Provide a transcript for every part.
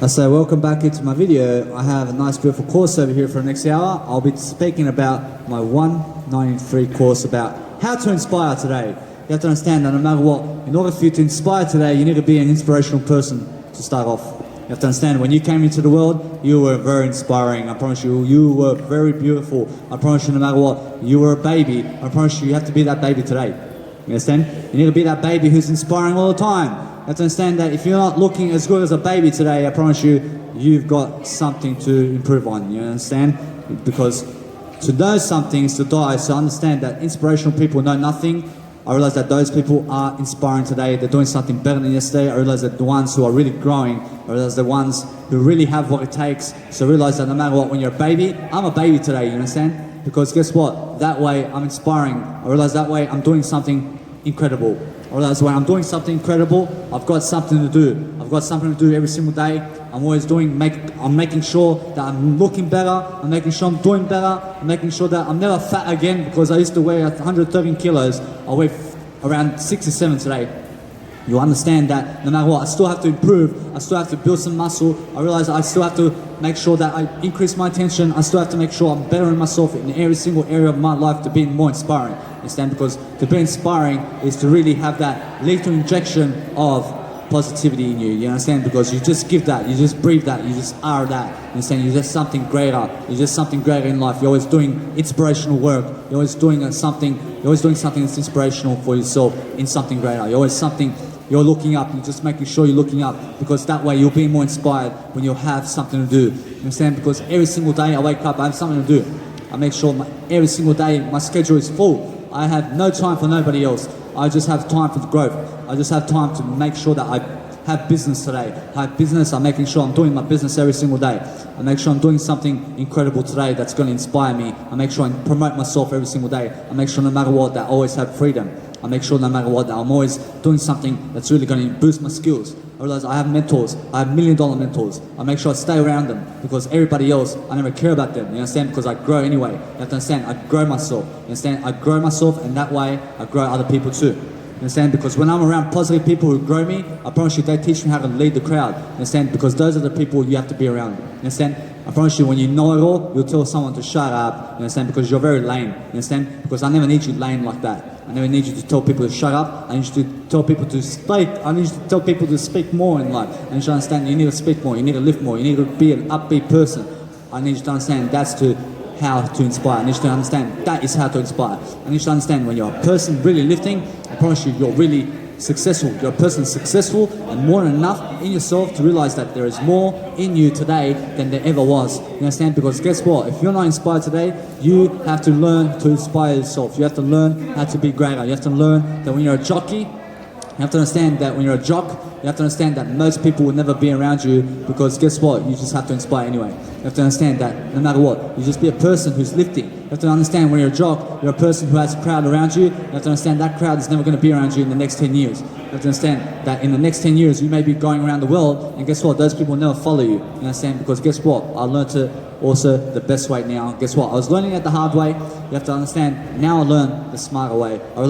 So welcome back into my video. I have a nice beautiful course over here for the next hour. I'll be speaking about my 193 course about how to inspire today. You have to understand that no matter what, in order for you to inspire today, you need to be an inspirational person to start off. You have to understand, when you came into the world, you were very inspiring. I promise you, you were very beautiful. I promise you, no matter what, you were a baby. I promise you have to be that baby today. You understand? You need to be that baby who's inspiring all the time. You have to understand that if you're not looking as good as a baby today, I promise you, you've got something to improve on. You understand? Because to know something is to die. So understand that inspirational people know nothing. I realize that those people are inspiring today. They're doing something better than yesterday. I realize that the ones who are really growing, I realize the ones who really have what it takes. So realize that no matter what, when you're a baby, I'm a baby today, you understand? Because guess what? That way I'm inspiring. I realize that way I'm doing something incredible. I realize when I'm doing something incredible, I've got something to do. I've got something to do every single day. I'm always I'm making sure that I'm looking better. I'm making sure I'm doing better. I'm making sure that I'm never fat again, because I used to weigh 113 kilos. I weigh around 67 today. You understand that no matter what, I still have to improve. I still have to build some muscle. I realize I still have to make sure that I increase my attention. I still have to make sure I'm bettering myself in every single area of my life to be more inspiring. Understand? Because to be inspiring is to really have that lethal injection of positivity in you. You understand? Because you just give that, you just breathe that, you just are that. You understand? You're just something greater. You're just something greater in life. You're always doing inspirational work. You're always doing something. You're always doing something that's inspirational for yourself in something greater. You're always something. You're looking up. You're just making sure you're looking up, because that way you'll be more inspired when you have something to do. You understand? Because every single day I wake up, I have something to do. I make sure every single day my schedule is full. I have no time for nobody else. I just have time for the growth. I just have time to make sure that I have business today. I have business. I'm making sure I'm doing my business every single day. I make sure I'm doing something incredible today that's going to inspire me. I make sure I promote myself every single day. I make sure no matter what that I always have freedom. I make sure no matter what that I'm always doing something that's really going to boost my skills. I realize I have mentors. I have $1 million mentors. I make sure I stay around them, because everybody else, I never care about them. You understand? Because I grow anyway. You have to understand, I grow myself. You understand? I grow myself, and that way I grow other people too. You understand? Because when I'm around positive people who grow me, I promise you they teach me how to lead the crowd. You understand? Because those are the people you have to be around. You understand? I promise you, when you know it all, you'll tell someone to shut up. You understand? Because you're very lame. You understand? Because I never need you lame like that. I never need you to tell people to shut up. I need you to tell people to speak. I need you to tell people to speak more in life. I need you to understand you need to speak more. You need to lift more. You need to be an upbeat person. I need you to understand that's how to inspire. I need you to understand that is how to inspire. I need you to understand when you're a person really lifting, I promise you, you're really successful. You're a person successful and more than enough in yourself to realize that there is more in you today than there ever was. You understand? Because guess what? If you're not inspired today, you have to learn to inspire yourself. You have to learn how to be greater. You have to learn that when you're a jockey, you have to understand that when you're a jock, you have to understand that most people will never be around you, because guess what? You just have to inspire anyway. You have to understand that no matter what, you just be a person who's lifting. You have to understand when you're a jock, you're a person who has a crowd around you. You have to understand that crowd is never going to be around you in the next 10 years. You have to understand that in the next 10 years, you may be going around the world, and guess what? Those people will never follow you. You understand? Because guess what? I learned it also the best way now. Guess what? I was learning it the hard way. You have to understand, now I learn the smarter way. I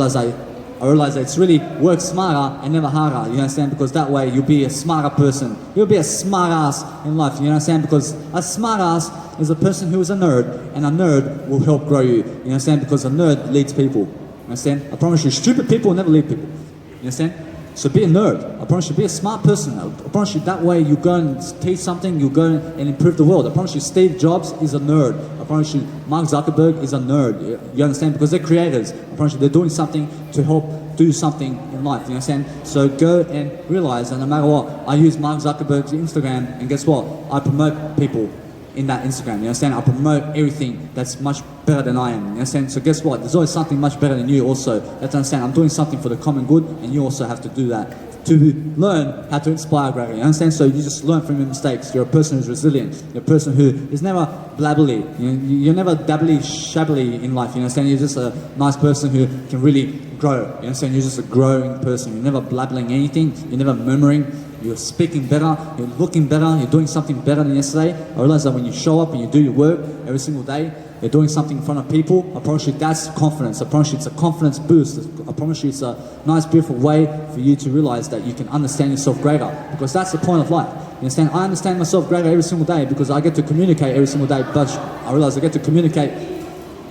realize that it's really work smarter and never harder, you understand? Because that way you'll be a smarter person. You'll be a smart ass in life, you understand? Because a smart ass is a person who is a nerd, and a nerd will help grow you, you understand? Because a nerd leads people, you understand? I promise you, stupid people will never lead people, you understand? So be a nerd. I promise you, be a smart person. I promise you, that way you go and teach something, you go and improve the world. I promise you, Steve Jobs is a nerd. I promise you, Mark Zuckerberg is a nerd. You understand? Because they're creators. I promise you, they're doing something to help do something in life. You understand? So go and realize that no matter what, I use Mark Zuckerberg's Instagram, and guess what? I promote people in that Instagram. You understand? I promote everything that's much better than I am. You understand? So guess what? There's always something much better than you also. You have to understand, I'm doing something for the common good, and you also have to do that to learn how to inspire greatly. You understand? So you just learn from your mistakes. You're a person who's resilient. You're a person who is never blabbly. You're never dabbly shabbily in life. You understand? You're just a nice person who can really grow. You understand? You're just a growing person. You're never blabbling anything. You're never murmuring. You're speaking better, you're looking better, you're doing something better than yesterday. I realize that when you show up and you do your work every single day, you're doing something in front of people, I promise you that's confidence. I promise you it's a confidence boost. I promise you it's a nice, beautiful way for you to realize that you can understand yourself greater. Because that's the point of life. understand? I understand myself greater every single day because I get to communicate every single day, but I realize I get to communicate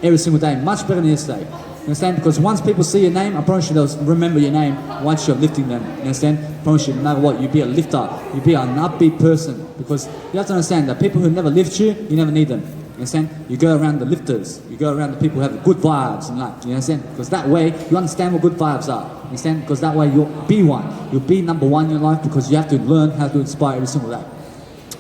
every single day much better than yesterday. You understand? Because once people see your name, I promise you they'll remember your name once you're lifting them. You understand? I promise you, no matter what, you be a lifter. You be an upbeat person. Because you have to understand that people who never lift you, you never need them. You understand? You go around the lifters. You go around the people who have good vibes in life. You understand? Because that way, you understand what good vibes are. You understand? Because that way, you'll be one. You'll be number one in your life because you have to learn how to inspire every single day.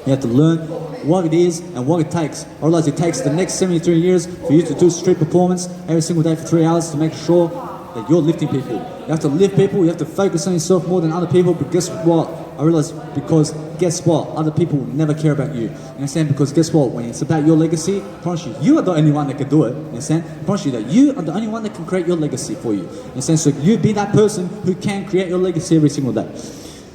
You have to learn what it is and what it takes. Otherwise, it takes the next 73 years for you to do street performance every single day for 3 hours to make sure that you're lifting people. You have to lift people, you have to focus on yourself more than other people, but guess what? I realize because guess what? Other people never care about you. You understand? Because guess what? When it's about your legacy, I promise you are the only one that can do it. You understand? I promise you that you are the only one that can create your legacy for you. You understand? So you be that person who can create your legacy every single day.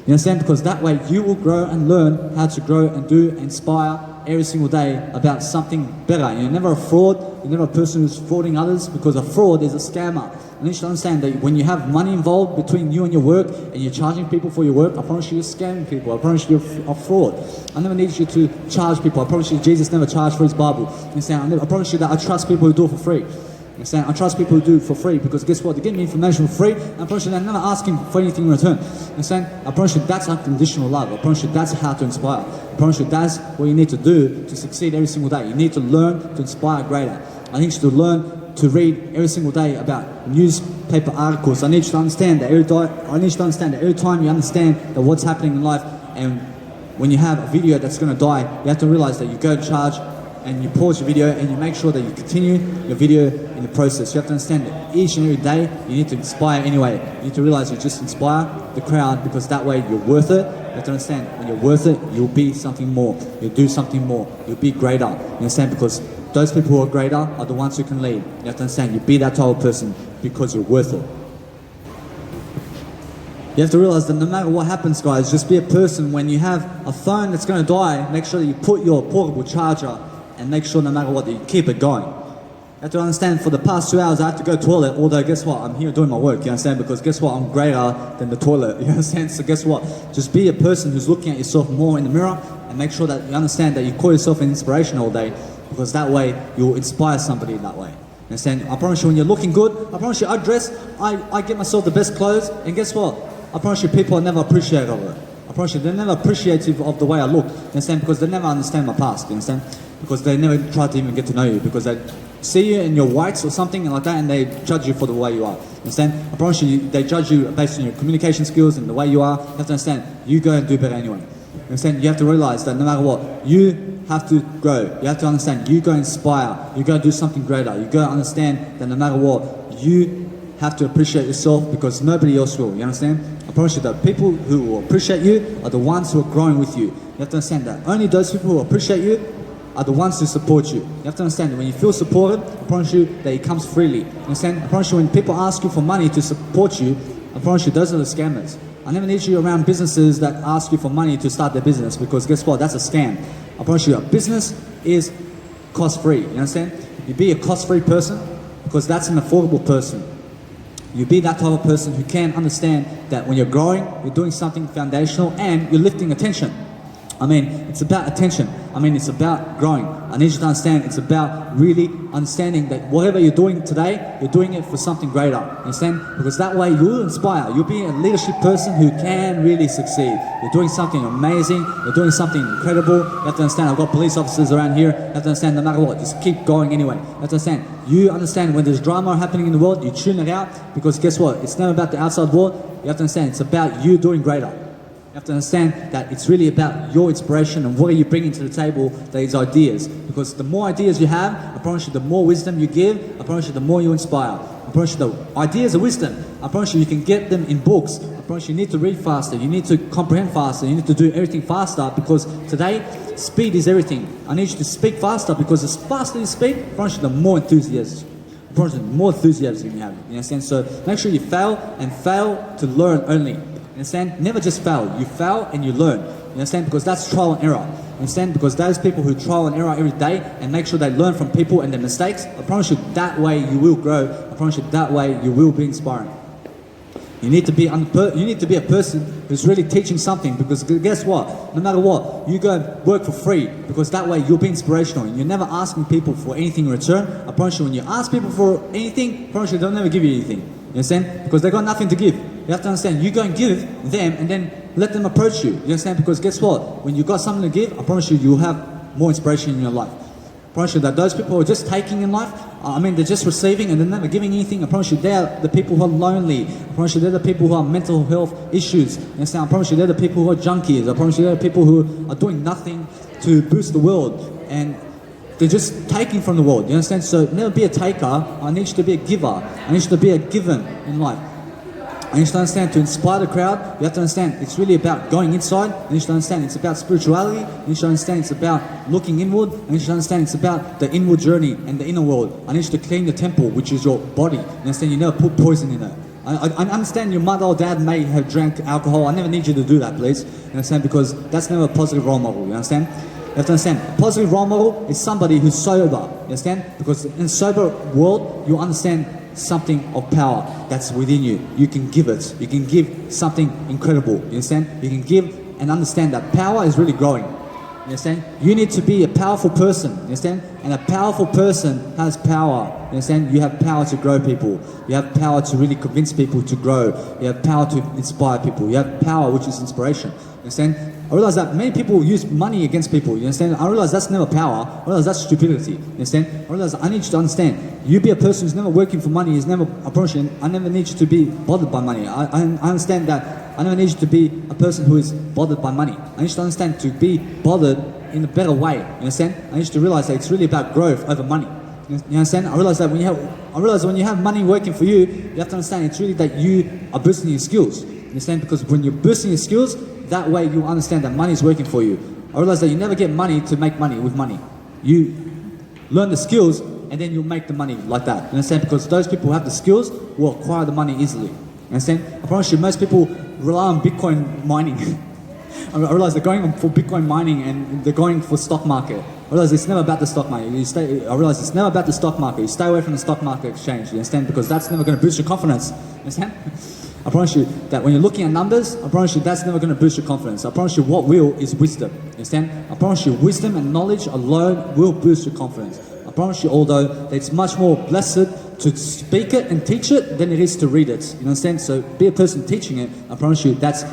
You understand? Because that way you will grow and learn how to grow and do, inspire every single day about something better. You're never a fraud. You're never a person who's frauding others because a fraud is a scammer. And you should understand that when you have money involved between you and your work and you're charging people for your work, I promise you you're scamming people. I promise you you're a fraud. I never need you to charge people. I promise you Jesus never charged for his Bible. You understand? I promise you that I trust people who do it for free. I trust people who do it for free because guess what? They give me information for free and I promise you they're never asking for anything in return. I promise you that's unconditional love. I promise you that's how to inspire. I promise you that's what you need to do to succeed every single day. You need to learn to inspire greater. I need you to learn to read every single day about newspaper articles. I need you to understand that every time you understand that what's happening in life and when you have a video that's going to die, you have to realize that you go to charge and you pause your video and you make sure that you continue your video in the process. You have to understand that each and every day you need to inspire anyway. You need to realize you just inspire the crowd because that way you're worth it. You have to understand when you're worth it, you'll be something more. You'll do something more. You'll be greater. You understand? Because those people who are greater are the ones who can lead. You have to understand you be that type of person because you're worth it. You have to realize that no matter what happens, guys, just be a person. When you have a phone that's going to die, make sure that you put your portable charger and make sure no matter what, you keep it going. You have to understand for the past 2 hours I have to go to the toilet, although guess what, I'm here doing my work, you understand? Because guess what, I'm greater than the toilet, you understand? So guess what, just be a person who's looking at yourself more in the mirror and make sure that you understand that you call yourself an inspiration all day because that way you'll inspire somebody that way. You understand? I promise you when you're looking good, I promise you I get myself the best clothes and guess what, I promise you people are never appreciative of it. I promise you they're never appreciative of the way I look, you understand? Because they never understand my past, you understand? Because they never try to even get to know you because they see you in your whites or something like that and they judge you for the way you are. Understand? I promise you, they judge you based on your communication skills and the way you are. You have to understand, you go and do better anyway. Understand? You have to realize that no matter what, you have to grow. You have to understand, you go inspire. You go do something greater. You go understand that no matter what, you have to appreciate yourself because nobody else will. You understand? I promise you that people who will appreciate you are the ones who are growing with you. You have to understand that only those people who appreciate you are the ones who support you. You have to understand that when you feel supported, I promise you that it comes freely. You understand? I promise you when people ask you for money to support you, I promise you those are the scammers. I never need you around businesses that ask you for money to start their business because guess what? That's a scam. I promise you a business is cost-free. You understand? You be a cost-free person because that's an affordable person. You be that type of person who can understand that when you're growing, you're doing something foundational and you're lifting attention. I mean, it's about attention. I mean, it's about growing. I need you to understand it's about really understanding that whatever you're doing today, you're doing it for something greater. Understand? Because that way you'll inspire. You'll be a leadership person who can really succeed. You're doing something amazing. You're doing something incredible. You have to understand, I've got police officers around here. You have to understand no matter what, just keep going anyway. You have to understand, you understand when there's drama happening in the world, you tune it out because guess what? It's never about the outside world. You have to understand, it's about you doing greater. You have to understand that it's really about your inspiration and what are you bringing to the table, these ideas. Because the more ideas you have, I promise you the more wisdom you give, I promise you the more you inspire. I promise you the ideas are wisdom. I promise you can get them in books. I promise you need to read faster, you need to comprehend faster, you need to do everything faster because today, speed is everything. I need you to speak faster because as faster you speak, I promise you the more enthusiasm. I promise you the more enthusiasm you have. You understand? So make sure you fail and fail to learn only. You understand? Never just fail. You fail and you learn. You understand? Because that's trial and error. You understand? Because those people who trial and error every day and make sure they learn from people and their mistakes, I promise you that way you will grow. I promise you that way you will be inspiring. You You need to be a person who's really teaching something, because guess what? No matter what, you go work for free, because that way you'll be inspirational and you're never asking people for anything in return. I promise you, when you ask people for anything, I promise you they'll never give you anything. You understand? Because they've got nothing to give. You have to understand, you go and give them and then let them approach you. You understand? Because guess what? When you've got something to give, I promise you, you'll have more inspiration in your life. I promise you that those people who are just taking in life, they're just receiving and they're never giving anything. I promise you, they're the people who are lonely. I promise you, they're the people who have mental health issues. You understand? I promise you, they're the people who are junkies. I promise you, they're the people who are doing nothing to boost the world. And they're just taking from the world. You understand? So never be a taker. I need you to be a giver. I need you to be a giver in life. I need you to understand, to inspire the crowd, you have to understand it's really about going inside. I need you to understand it's about spirituality. I need you to understand it's about looking inward. I need you to understand it's about the inward journey and the inner world. I need you to clean the temple, which is your body. You understand? You never put poison in it. I understand your mother or dad may have drank alcohol. I never need you to do that, please. You understand? Because that's never a positive role model. You understand? You have to understand, a positive role model is somebody who's sober. You understand? Because in a sober world, you understand something of power that's within you. You can give it. You can give something incredible. You understand? You can give and understand that power is really growing. You understand? You need to be a powerful person. You understand? And a powerful person has power. You understand? You have power to grow people. You have power to really convince people to grow. You have power to inspire people. You have power, which is inspiration. You understand? I realize that many people use money against people. You understand? I realize that's never power. I realize that's stupidity. You understand? I realize I need you to understand. You be a person who's never working for money. Is never. I promise you, I never need you to be bothered by money. I understand that. I never need you to be a person who is bothered by money. I need you to understand to be bothered in a better way. You understand? I need you to realize that it's really about growth over money. You understand? I realize that when you have money working for you, you have to understand it's really that you are boosting your skills. You understand? Because when you're boosting your skills, that way you understand that money is working for you. I realize that you never get money to make money with money. You learn the skills and then you'll make the money like that. You understand? Because those people who have the skills will acquire the money easily. You understand? I promise you, most people rely on Bitcoin mining. I realize they're going for Bitcoin mining and they're going for stock market. I realize it's never about the stock market. I realize it's never about the stock market. You stay away from the stock market exchange. You understand? Because that's never going to boost your confidence. You understand? I promise you that when you're looking at numbers, I promise you that's never going to boost your confidence. I promise you what will is wisdom. You understand? I promise you wisdom and knowledge alone will boost your confidence. I promise you, although that it's much more blessed to speak it and teach it than it is to read it. You understand? So be a person teaching it. I promise you that's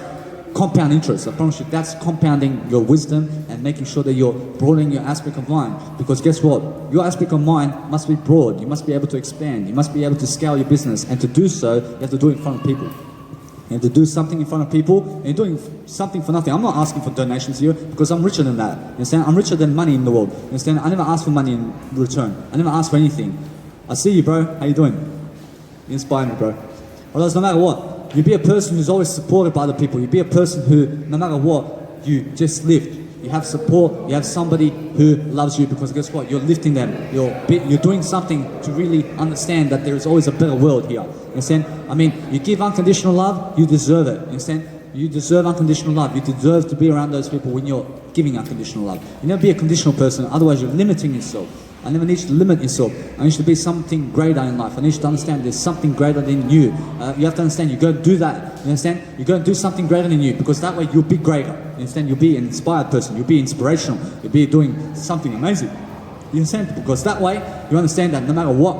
compound interest. I promise you that's compounding your wisdom and making sure that you're broadening your aspect of mind. Because guess what? Your aspect of mind must be broad. You must be able to expand. You must be able to scale your business. And to do so, you have to do it in front of people. You have to do something in front of people, and you're doing something for nothing. I'm not asking for donations here because I'm richer than that. You understand? I'm richer than money in the world. You understand? I never ask for money in return. I never ask for anything. I see you, bro. How you doing? You inspire me, bro. Otherwise, no matter what, you be a person who's always supported by other people. You be a person who, no matter what, you just lift. You have support. You have somebody who loves you because guess what? You're lifting them. You're doing something to really understand that there is always a better world here. You understand? I mean, you give unconditional love, you deserve it. You understand? You deserve unconditional love. You deserve to be around those people when you're giving unconditional love. You never be a conditional person, otherwise you're limiting yourself. I never need you to limit yourself. I need you to be something greater in life. I need you to understand there's something greater than you. You have to understand, you go do that. You understand? You go and do something greater than you because that way you'll be greater. You understand? You'll be an inspired person. You'll be inspirational. You'll be doing something amazing. You understand? Because that way you understand that no matter what,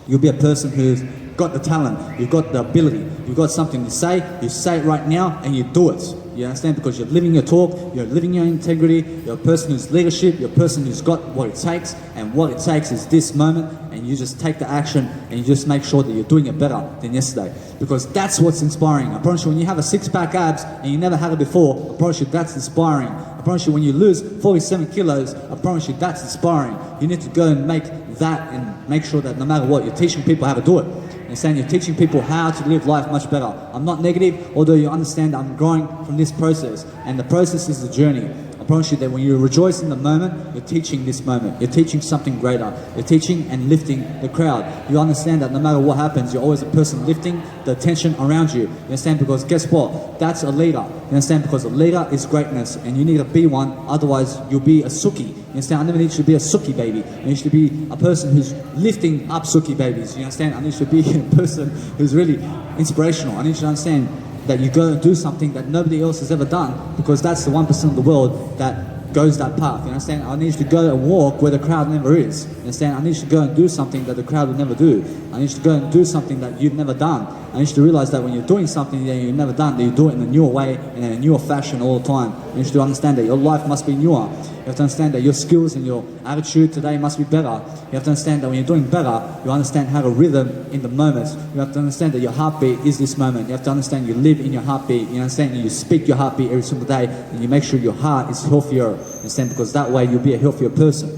you'll be a person who's got the talent, you've got the ability, you've got something to say, you say it right now and you do it. You understand? Because you're living your talk, you're living your integrity, you're a person who's leadership, you're a person who's got what it takes, and what it takes is this moment, and you just take the action and you just make sure that you're doing it better than yesterday. Because that's what's inspiring. I promise you, when you have a six-pack abs and you never had it before, I promise you that's inspiring. I promise you when you lose 47 kilos, I promise you that's inspiring. You need to go and make that and make sure that no matter what, you're teaching people how to do it. You're saying you're teaching people how to live life much better. I'm not negative, although you understand I'm growing from this process. And the process is the journey. I promise you that when you rejoice in the moment, you're teaching this moment. You're teaching something greater. You're teaching and lifting the crowd. You understand that no matter what happens, you're always a person lifting the attention around you. You understand? Because guess what? That's a leader. You understand? Because a leader is greatness, and you need to be one. Otherwise, you'll be a suki. You understand? I never need you to be a suki baby. I need you to be a person who's lifting up suki babies. You understand? I need you to be a person who's really inspirational. I need you to understand that you go and do something that nobody else has ever done, because that's the 1% of the world that goes that path. You understand? I need you to go and walk where the crowd never is. You understand? I need you to go and do something that the crowd will never do. I need you to go and do something that you've never done. I need you to realize that when you're doing something that you've never done, that you do it in a newer way and in a newer fashion all the time. I need you to understand that your life must be newer. You have to understand that your skills and your attitude today must be better. You have to understand that when you're doing better, you understand how to rhythm in the moment. You have to understand that your heartbeat is this moment. You have to understand you live in your heartbeat. You understand you speak your heartbeat every single day, and you make sure your heart is healthier. You understand? Because that way you'll be a healthier person.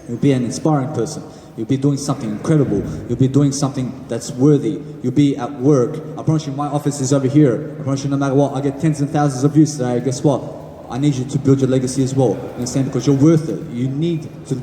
You'll be an inspiring person. You'll be doing something incredible. You'll be doing something that's worthy. You'll be at work. I promise you, my office is over here. I promise you, no matter what, I get tens and thousands of views today. Guess what? I need you to build your legacy as well. You understand? Because you're worth it. You need to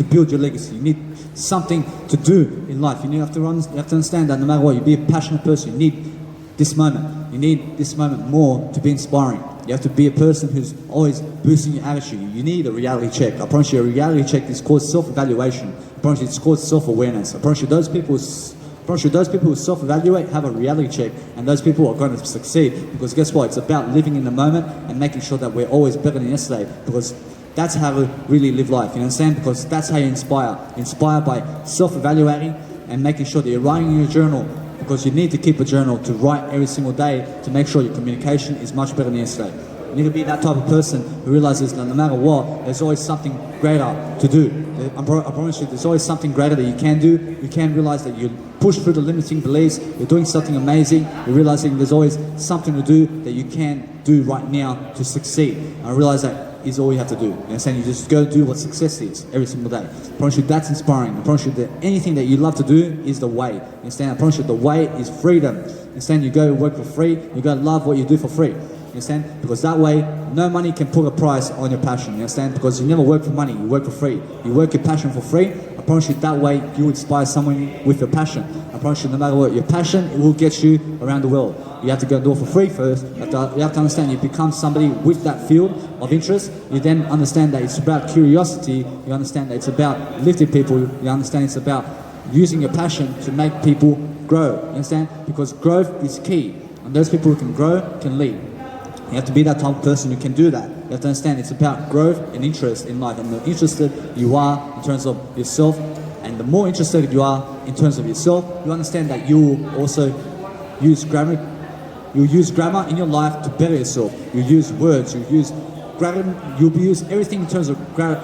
build your legacy. You need something to do in life. You have to understand that no matter what, you be a passionate person. You need this moment. You need this moment more to be inspiring. You have to be a person who's always boosting your attitude. You need a reality check. I promise you, a reality check is called self-evaluation. I promise you, it's called self-awareness. I promise you, those people who self-evaluate have a reality check, and those people are going to succeed, because guess what? It's about living in the moment and making sure that we're always better than yesterday, because that's how we really live life. You understand? Because that's how you inspire. You inspire by self-evaluating and making sure that you're writing in your journal, because you need to keep a journal to write every single day to make sure your communication is much better than yesterday. You need to be that type of person who realizes that no matter what, there's always something greater to do. I promise you, there's always something greater that you can do. You can realize that you push through the limiting beliefs, you're doing something amazing, you're realizing there's always something to do that you can do right now to succeed. And I realize that is all you have to do. You understand? You just go do what success is every single day. I promise you, that's inspiring. I promise you that anything that you love to do is the way. You understand? I promise you, the way is freedom. You understand? You go work for free, you go love what you do for free. You understand? Because that way, no money can put a price on your passion. You understand? Because you never work for money, you work for free. You work your passion for free. I promise you, that way you inspire someone with your passion. I promise you, no matter what, your passion, it will get you around the world. You have to go do it for free first. You have to understand you become somebody with that field of interest. You then understand that it's about curiosity. You understand that it's about lifting people. You understand it's about using your passion to make people grow. You understand? Because growth is key. And those people who can grow can lead. You have to be that type of person who can do that. You have to understand it's about growth and interest in life. And the interested you are in terms of yourself, and the more interested you are in terms of yourself, you understand that you will also use grammar. You'll use grammar in your life to better yourself. You'll use words. You'll use grammar. You'll use everything in terms of grammar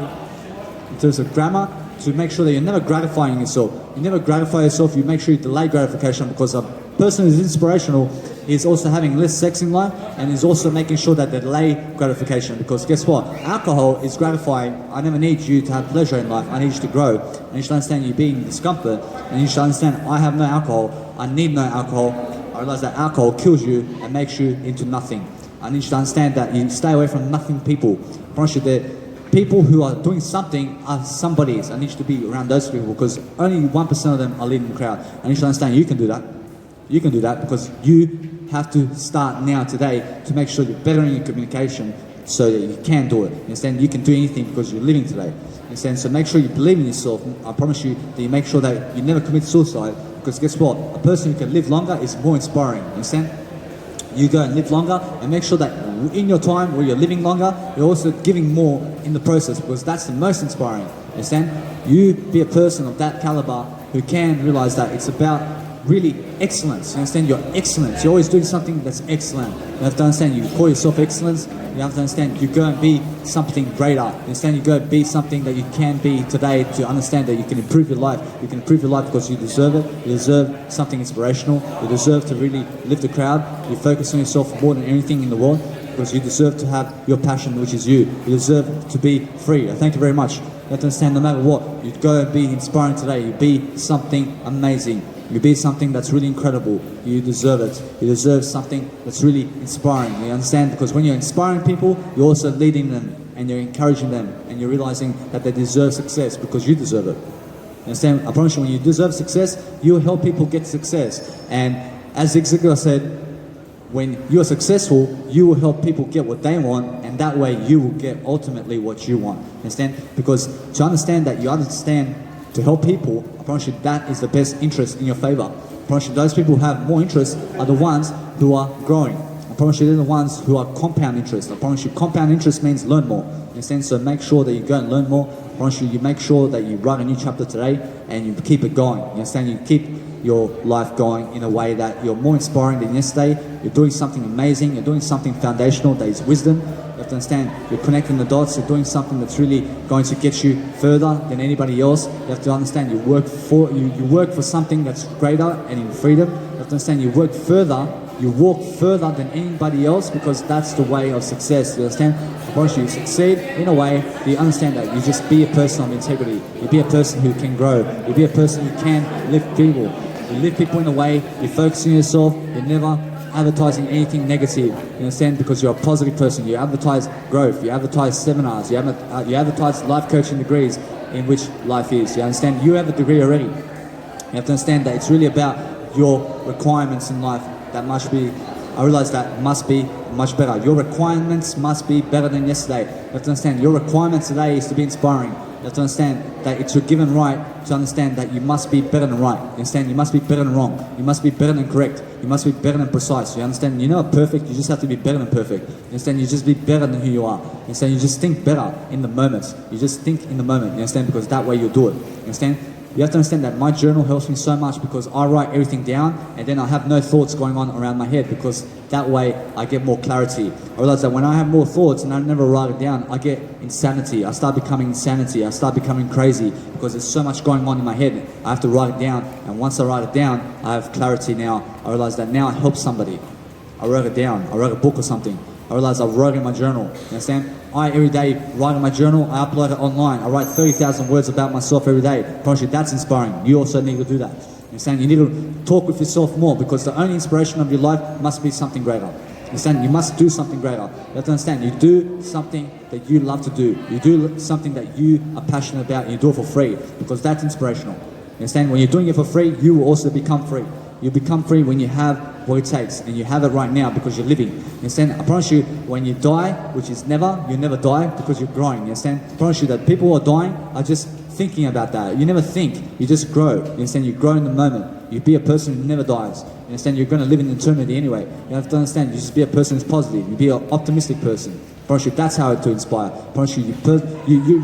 to make sure that you're never gratifying yourself. You never gratify yourself. You make sure you delay gratification, because a person who's inspirational is also having less sex in life, and is also making sure that they delay gratification. Because guess what? Alcohol is gratifying. I never need you to have pleasure in life. I need you to grow. I need you to understand you being discomfort. And you should understand I have no alcohol. I need no alcohol. I realize that alcohol kills you and makes you into nothing. I need you to understand that you stay away from nothing people. I promise you that people who are doing something are somebodies. I need you to be around those people, because only 1% of them are leading the crowd. I need you to understand you can do that. You can do that because you have to start now today to make sure you're bettering your communication so that you can do it. You understand? You can do anything because you're living today. You understand? So make sure you believe in yourself. I promise you that you make sure that you never commit suicide, because guess what? A person who can live longer is more inspiring. You understand? You go and live longer, and make sure that in your time where you're living longer, you're also giving more in the process, because that's the most inspiring. You understand? You be a person of that caliber who can realize that it's about really excellence. You understand? You're excellence. You're always doing something that's excellent. You have to understand you call yourself excellence. You have to understand you go and be something greater. You understand? You go and be something that you can be today, to understand that you can improve your life. You can improve your life because you deserve it. You deserve something inspirational. You deserve to really lift the crowd. You focus on yourself more than anything in the world, because you deserve to have your passion, which is you. You deserve to be free. I thank you very much. You have to understand no matter what, you go and be inspiring today. You be something amazing. You be something that's really incredible. You deserve it. You deserve something that's really inspiring. You understand? Because when you're inspiring people, you're also leading them and you're encouraging them and you're realizing that they deserve success because you deserve it. You understand? I promise you, when you deserve success, you'll help people get success. And as Zig Ziglar said, when you're successful, you will help people get what they want, and that way you will get ultimately what you want. Understand? Because to understand that, you understand to help people, I promise you that is the best interest in your favor. I promise you those people who have more interest are the ones who are growing. I promise you they're the ones who are compound interest. I promise you compound interest means learn more. Understand? So make sure that you go and learn more. I promise you make sure that you write a new chapter today and you keep it going. You understand? You keep your life going in a way that you're more inspiring than yesterday. You're doing something amazing. You're doing something foundational that is wisdom. You have to understand, you're connecting the dots. You're doing something that's really going to get you further than anybody else. You have to understand, you work for something that's greater and in freedom. You have to understand, you work further. You walk further than anybody else because that's the way of success. You understand? Once you succeed in a way, you understand that you just be a person of integrity. You be a person who can grow. You be a person who can lift people. You lift people in a way, you focus on yourself, you're never advertising anything negative. You understand? Because you're a positive person. You advertise growth, you advertise seminars, you advertise life coaching degrees in which life is. You understand? You have a degree already. You have to understand that it's really about your requirements in life that must be, I realize that must be much better. Your requirements must be better than yesterday. You have to understand your requirement today is to be inspiring. You have to understand that it's your given right to understand that you must be better than right. You understand? You must be better than wrong. You must be better than correct. You must be better than precise. You understand? You're not perfect, you just have to be better than perfect. You understand? You just be better than who you are. You understand? You just think better in the moment. You just think in the moment. You understand? Because that way you'll do it. You understand? You have to understand that my journal helps me so much because I write everything down and then I have no thoughts going on around my head because that way I get more clarity. I realize that when I have more thoughts and I never write it down, I get insanity. I start becoming insanity. I start becoming crazy because there's so much going on in my head. I have to write it down, and once I write it down, I have clarity now. I realize that now I help somebody. I wrote it down. I wrote a book or something. I realized I wrote in my journal. You understand? I every day write in my journal. I upload it online. I write 30,000 words about myself every day. I promise you, that's inspiring. You also need to do that. You understand? You need to talk with yourself more because the only inspiration of your life must be something greater. You understand? You must do something greater. You have to understand. You do something that you love to do. You do something that you are passionate about, and you do it for free because that's inspirational. You understand? When you're doing it for free, you will also become free. You become free when you have what it takes, and you have it right now because you're living. You understand? I promise you, when you die, which is never, you never die because you're growing. You understand? I promise you that people who are dying are just thinking about that. You never think, you just grow. You understand? You grow in the moment. You be a person who never dies. You understand? You're going to live in eternity anyway. You have to understand, you just be a person who's positive. You be an optimistic person. I promise you, that's how to inspire. I promise you,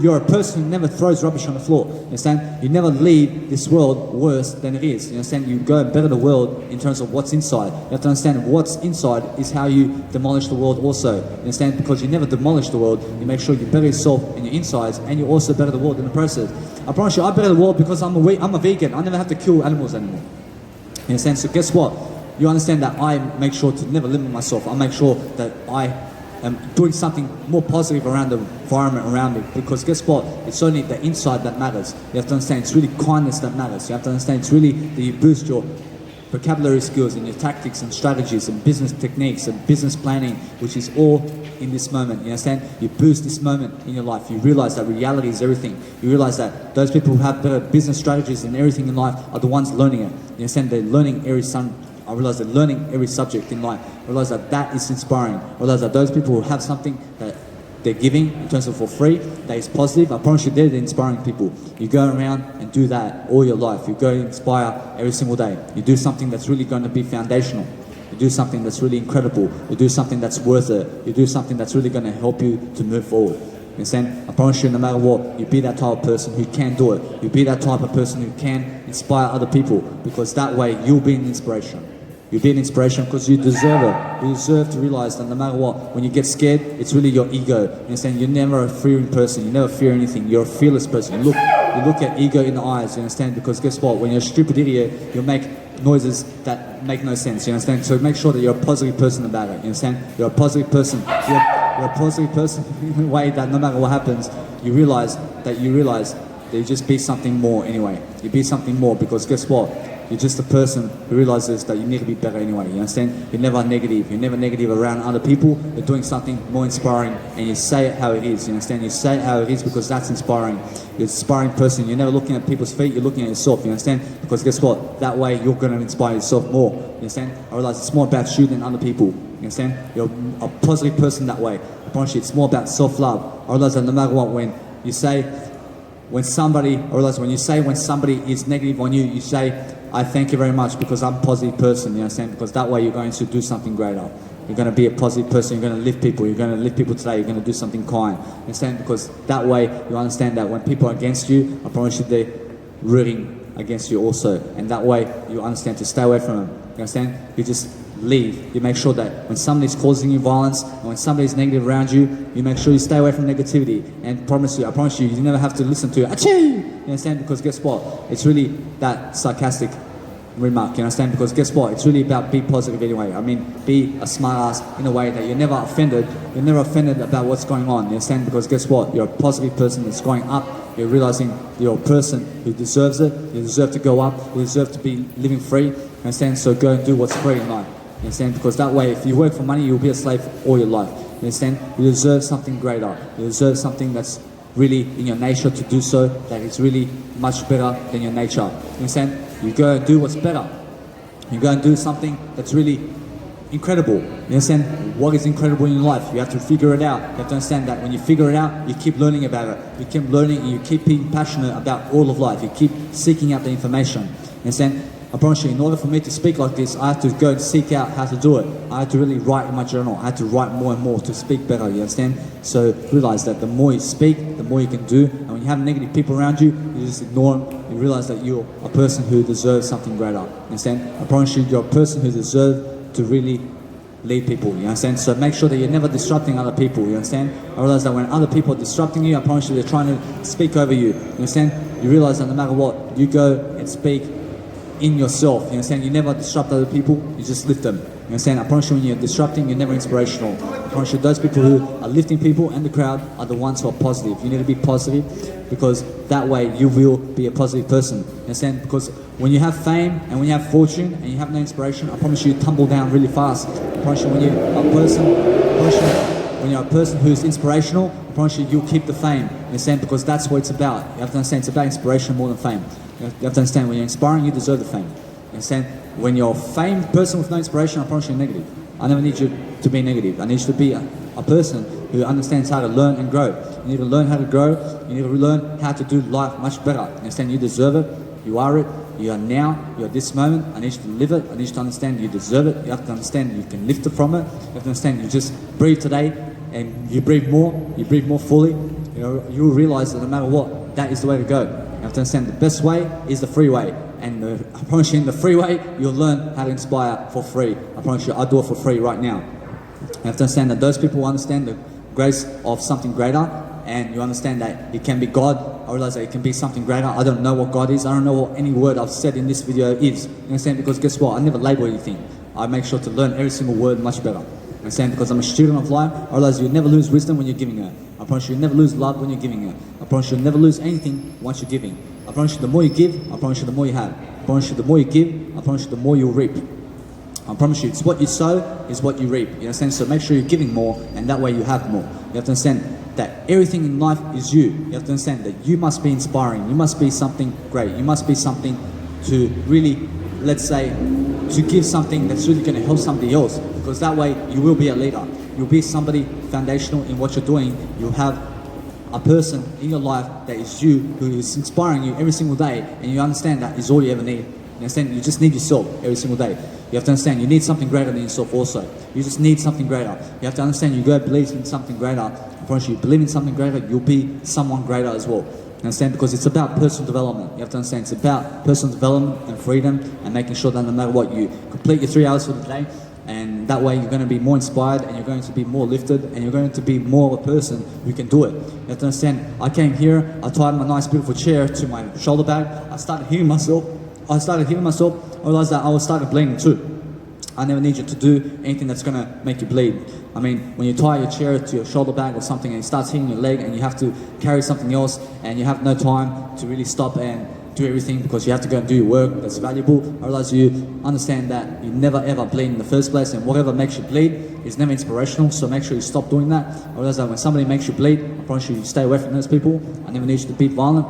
you're a person who never throws rubbish on the floor. You understand? You never leave this world worse than it is. You understand? You go and better the world in terms of what's inside. You have to understand what's inside is how you demolish the world also. You understand? Because you never demolish the world. You make sure you better yourself and your insides, and you also better the world in the process. I promise you, I better the world because I'm a vegan. I never have to kill animals anymore. You understand? So guess what? You understand that I make sure to never limit myself. I make sure that I am doing something more positive around the environment around me because guess what? It's only the inside that matters. You have to understand it's really kindness that matters. You have to understand it's really that you boost your vocabulary skills and your tactics and strategies and business techniques and business planning, which is all in this moment. You understand? You boost this moment in your life. You realize that reality is everything. You realize that those people who have better business strategies and everything in life are the ones learning it. You understand? They're learning I realize they're learning every subject in life. I realize that is inspiring. I realize that those people who have something that they're giving in terms of for free, that is positive, I promise you they're the inspiring people. You go around and do that all your life. You go and inspire every single day. You do something that's really going to be foundational. You do something that's really incredible. You do something that's worth it. You do something that's really going to help you to move forward. You understand? I promise you, no matter what, you be that type of person who can do it. You be that type of person who can inspire other people because that way you'll be an inspiration. You'll be an inspiration because you deserve it. You deserve to realize that no matter what, when you get scared, it's really your ego. You understand? You're never a fearing person. You never fear anything. You're a fearless person. You look at ego in the eyes, you understand? Because guess what? When you're a stupid idiot, you'll make noises that make no sense, you understand? So make sure that you're a positive person about it, you understand? You're a positive person. You're a positive person in a way that no matter what happens, you realize that you just be something more anyway. You be something more because guess what? you're just a person who realizes that you need to be better anyway. You understand? You're never negative. You're never negative around other people. You're doing something more inspiring, and you say it how it is. You understand? You say it how it is because that's inspiring. You're an inspiring person. You're never looking at people's feet. You're looking at yourself. You understand? Because guess what? That way you're going to inspire yourself more. You understand? I realize it's more about you than other people. You understand? You're a positive person that way. I promise you, it's more about self-love. I realize that no matter what, when you say, when somebody is negative on you, you say, I thank you very much because I'm a positive person, you understand? Because that way you're going to do something greater. You're going to be a positive person, you're going to lift people, you're going to lift people today, you're going to do something kind. You understand? Because that way you understand that when people are against you, I promise you they're rooting against you also. And that way you understand to stay away from them. You understand? You just leave. You make sure that when somebody's causing you violence and when somebody's negative around you, you make sure you stay away from negativity. And I promise you, you never have to listen to achoo! You understand? Because guess what? It's really that sarcastic remark, you understand? Because guess what? It's really about be positive anyway. I mean, be a smart ass in a way that you're never offended. You're never offended about what's going on, you understand? Because guess what? You're a positive person that's going up. You're realizing you're a person who deserves it. You deserve to go up. You deserve to be living free, you understand? So go and do what's free in life. You understand? Because that way, if you work for money, you'll be a slave all your life. You understand? You deserve something greater. You deserve something that's really in your nature to do so, that is really much better than your nature. You understand? You go and do what's better. You go and do something that's really incredible. You understand? What is incredible in your life? You have to figure it out. You have to understand that when you figure it out, you keep learning about it. You keep learning and you keep being passionate about all of life. You keep seeking out the information. You understand? I promise you, in order for me to speak like this, I have to go and seek out how to do it. I have to really write in my journal. I have to write more and more to speak better, you understand? So realize that the more you speak, the more you can do. And when you have negative people around you, you just ignore them. You realize that you're a person who deserves something greater, you understand? I promise you, you're a person who deserves to really lead people, you understand? So make sure that you're never disrupting other people, you understand? I realize that when other people are disrupting you, I promise you they're trying to speak over you, you understand? You realize that no matter what, you go and speak in yourself, you understand? You never disrupt other people, you just lift them. You understand? I promise you when you're disrupting, you're never inspirational. I promise you those people who are lifting people and the crowd are the ones who are positive. You need to be positive because that way you will be a positive person. You understand? Because when you have fame and when you have fortune and you have no inspiration, I promise you tumble down really fast. I promise you when you're a person who's inspirational, I promise you you'll keep the fame. You understand? Because that's what it's about. You have to understand it's about inspiration more than fame. You have to understand when you're inspiring, you deserve the fame. You understand? When you're a famed person with no inspiration, I promise you're negative. I never need you to be negative. I need you to be a person who understands how to learn and grow. You need to learn how to grow. You need to learn how to do life much better. You understand? You deserve it. You are it. You are now. You're this moment. I need you to live it. I need you to understand you deserve it. You have to understand you can lift it from it. You have to understand you just breathe today and you breathe more. You breathe more fully. You know, you'll realize that no matter what, that is the way to go. You have to understand the best way is the free way. And I promise you in the free way, you'll learn how to inspire for free. I promise you, I'll do it for free right now. You have to understand that those people understand the grace of something greater, and you understand that it can be God. I realize that it can be something greater. I don't know what God is. I don't know what any word I've said in this video is. You understand? Because guess what? I never label anything. I make sure to learn every single word much better. You understand? Because I'm a student of life. I realize you never lose wisdom when you're giving it. I promise you never lose love when you're giving it. I promise you never lose anything once you're giving. I promise you the more you give, I promise you the more you have. I promise you the more you give, I promise you the more you'll reap. I promise you it's what you sow is what you reap. You understand? So make sure you're giving more and that way you have more. You have to understand that everything in life is you. You have to understand that you must be inspiring. You must be something great. You must be something to really, let's say, to give something that's really going to help somebody else. Because that way you will be a leader. You'll be somebody foundational in what you're doing. You'll have a person in your life that is you, who is inspiring you every single day, and you understand that is all you ever need. You understand? You just need yourself every single day. You have to understand you need something greater than yourself also. You just need something greater. You have to understand you go believe in something greater. I promise you, believe in something greater, you'll be someone greater as well. You understand? Because it's about personal development. You have to understand it's about personal development and freedom and making sure that no matter what, you complete your 3 hours for the day. And that way you're going to be more inspired and you're going to be more lifted and you're going to be more of a person who can do it. You have to understand, I came here, I tied my nice beautiful chair to my shoulder bag, I started hitting myself, I realized that I was starting bleeding too. I never need you to do anything that's going to make you bleed. I mean, when you tie your chair to your shoulder bag or something and it starts hitting your leg and you have to carry something else and you have no time to really stop and do everything because you have to go and do your work that's valuable. I realize you understand that you never ever bleed in the first place, and whatever makes you bleed is never inspirational, so make sure you stop doing that. I realize that when somebody makes you bleed, I promise you stay away from those people. I never need you to be violent.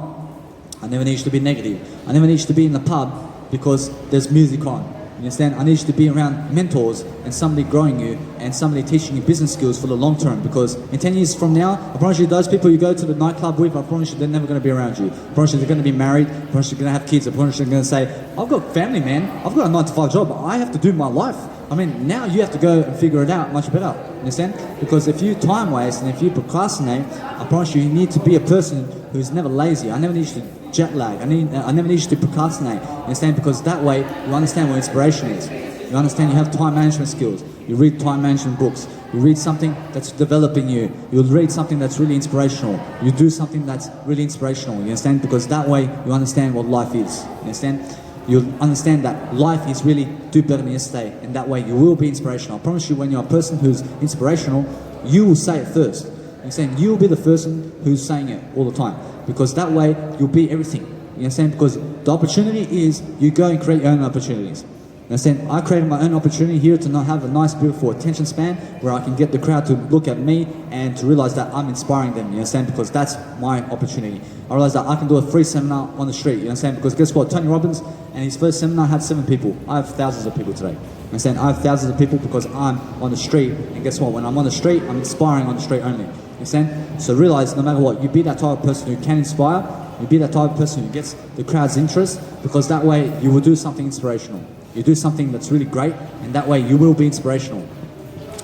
I never need you to be negative. I never need you to be in the pub because there's music on. You understand? I need you to be around mentors and somebody growing you and somebody teaching you business skills for the long term, because in 10 years from now, I promise you those people you go to the nightclub with, I promise you they're never going to be around you. I promise you they're going to be married. I promise you they're going to have kids. I promise you they're going to say, I've got family, man. I've got a 9-to-5 job. I have to do my life. I mean, now you have to go and figure it out much better. You understand? Because if you time waste and if you procrastinate, I promise you, you need to be a person who's never lazy. I never need you to jet lag. I never need you to procrastinate. You understand? Because that way you understand what inspiration is. You understand you have time management skills. You read time management books. You read something that's developing you. You read something that's really inspirational. You do something that's really inspirational. You understand? Because that way you understand what life is. You understand? You'll understand that life is really do better than yesterday, and that way you will be inspirational. I promise you, when you're a person who's inspirational, you will say it first. You understand? You'll be the person who's saying it all the time, because that way you'll be everything. You understand? Because the opportunity is you go and create your own opportunities. You understand? I created my own opportunity here to not have a nice, beautiful attention span where I can get the crowd to look at me and to realize that I'm inspiring them. You understand? Because that's my opportunity. I realized that I can do a free seminar on the street. You understand? Because guess what? Tony Robbins and his first seminar had 7 people. I have thousands of people today. You understand? I have thousands of people because I'm on the street. And guess what? When I'm on the street, I'm inspiring on the street only. You understand? So realize, no matter what, you be that type of person who can inspire. You be that type of person who gets the crowd's interest, because that way you will do something inspirational. You do something that's really great, and that way you will be inspirational.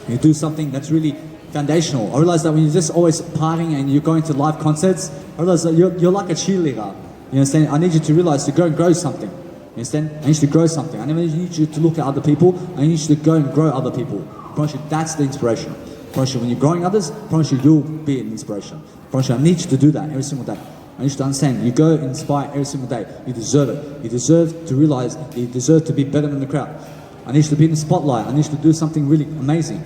You do something that's really foundational. I realize that when you're just always partying and you're going to live concerts, I realize that you're like a cheerleader. You understand? I need you to realize to go and grow something. You understand? I need you to grow something. I never need you to look at other people. I need you to go and grow other people. I promise you, that's the inspiration. I promise you, when you're growing others, I promise you, you'll be an inspiration. I promise you, I need you to do that every single day. I need you to understand, you go and inspire every single day. You deserve it. You deserve to realize you deserve to be better than the crowd. I need you to be in the spotlight. I need you to do something really amazing.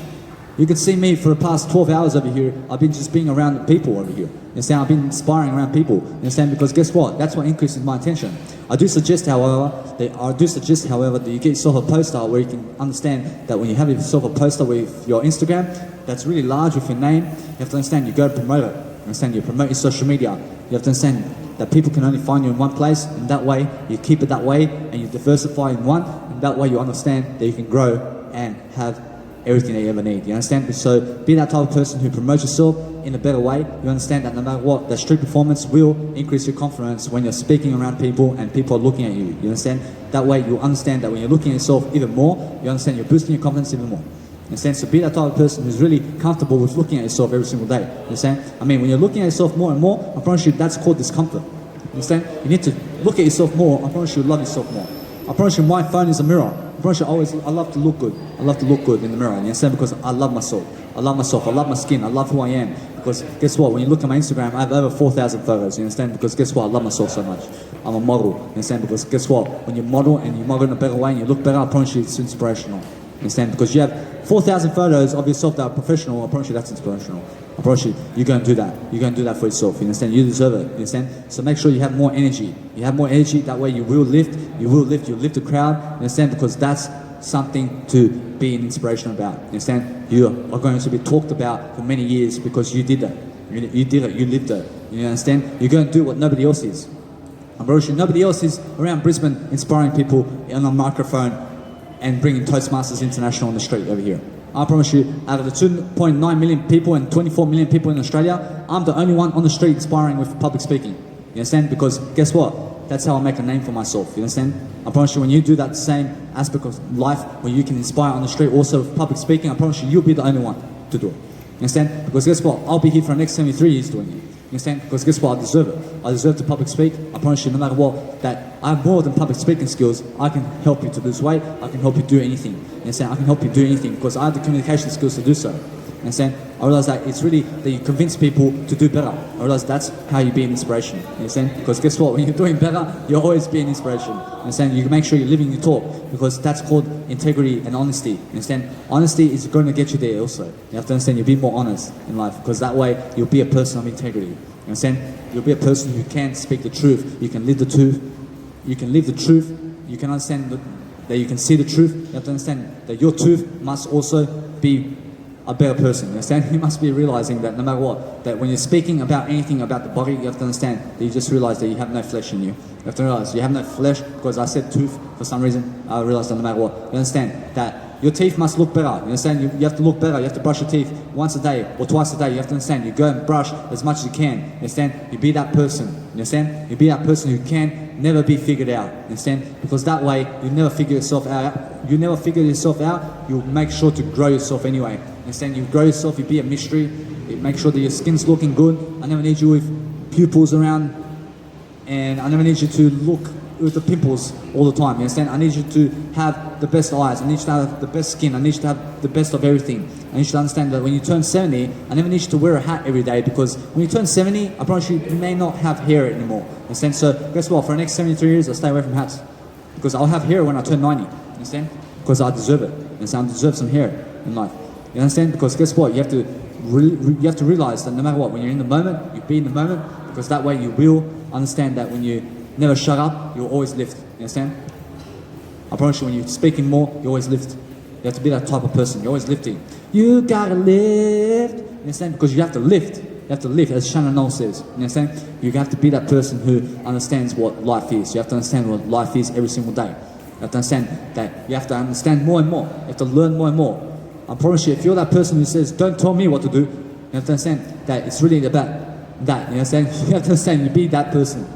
You can see me for the past 12 hours over here. I've been just being around the people over here. You understand? I've been inspiring around people. You understand? Because guess what? That's what increases my attention. I do suggest, however, that you get yourself a poster where you can understand that when you have yourself a poster with your Instagram that's really large with your name, you have to understand you go to promote it. You understand? You promote your social media. You have to understand that people can only find you in one place, and that way you keep it that way, and you diversify in one, and that way you understand that you can grow and have everything that you ever need. You understand? So be that type of person who promotes yourself in a better way. You understand that no matter what, that street performance will increase your confidence when you're speaking around people and people are looking at you. You understand? That way you understand that when you're looking at yourself even more, you understand you're boosting your confidence even more. You understand? So be that type of person who's really comfortable with looking at yourself every single day. You understand? I mean, when you're looking at yourself more and more, I promise you that's called discomfort. You understand? You need to look at yourself more. I promise you love yourself more. I promise you my phone is a mirror. I promise you I love to look good. I love to look good in the mirror. You understand? Because I love myself. I love myself. I love my skin. I love who I am. Because guess what? When you look at my Instagram, I have over 4,000 photos. You understand? Because guess what? I love myself so much. I'm a model. You understand? Because guess what? When you model and you model in a better way and you look better, I promise you it's inspirational. You understand? Because you have 4,000 photos of yourself that are professional. I promise you that's inspirational. I promise you, you're going to do that. You're going to do that for yourself. You understand? You deserve it. You understand? So make sure you have more energy. You have more energy. That way you will lift. You will lift. You'll lift the crowd. You understand? Because that's something to be an inspiration about. You understand? You are going to be talked about for many years because you did that. You did it. You lived it. You understand? You're going to do what nobody else is. I promise you, nobody else is around Brisbane inspiring people on a microphone and bringing Toastmasters International on the street over here. I promise you, out of the 2.9 million people and 24 million people in Australia, I'm the only one on the street inspiring with public speaking. You understand? Because guess what? That's how I make a name for myself. You understand? I promise you, when you do that same aspect of life where you can inspire on the street also with public speaking, I promise you, you'll be the only one to do it. You understand? Because guess what? I'll be here for the next 73 years doing it. You understand? Because guess what? I deserve it. I deserve to public speak. I promise you, no matter what, that I have more than public speaking skills. I can help you to lose weight. I can help you do anything. You understand? I can help you do anything because I have the communication skills to do so. You understand? I realize that it's really that you convince people to do better. I realize that's how you be an inspiration. You understand? Because guess what? When you're doing better, you'll always be an inspiration. You understand? You can make sure you're living your talk because that's called integrity and honesty. You understand? Honesty is going to get you there also. You have to understand you'll be more honest in life because that way you'll be a person of integrity. You understand? You'll be a person who can speak the truth. You can live the truth. you can live the truth, you can understand that you can see the truth, you have to understand that your truth must also be a better person, you understand? You must be realizing that no matter what, that when you're speaking about anything about the body, you have to understand that you just realize that you have no flesh in you. You have to realize you have no flesh, because I said tooth for some reason. I realized that no matter what, you understand that your teeth must look better. You understand? You have to look better. You have to brush your teeth once a day or twice a day. You have to understand. You go and brush as much as you can. You understand? You be that person. You understand? You be that person who can never be figured out. You understand? Because that way you never figure yourself out. You never figure yourself out. You'll make sure to grow yourself anyway. You understand? You grow yourself. You be a mystery. You make sure that your skin's looking good. I never need you with pupils around, and I never need you to look with the pimples all the time, you understand? I need you to have the best eyes, I need you to have the best skin, I need you to have the best of everything. I need you to understand that when you turn 70, I never need you to wear a hat every day, because when you turn 70, I promise you, you may not have hair anymore, you understand? So guess what, for the next 73 years, I'll stay away from hats, because I'll have hair when I turn 90, you understand? Because I deserve it, you understand? I deserve some hair in life, you understand? Because guess what, you have to realize that no matter what, when you're in the moment, you be in the moment, because that way you will understand that when you never shut up, you'll always lift. You understand? I promise you, when you're speaking more, you always lift. You have to be that type of person. You're always lifting. You gotta lift. You understand? Because you have to lift. You have to lift, as Shannon Knoll says. You understand? You have to be that person who understands what life is. You have to understand what life is every single day. You have to understand that you have to understand more and more. You have to learn more and more. I promise you, if you're that person who says, don't tell me what to do, you have to understand that it's really about that. You understand? You have to understand you be that person.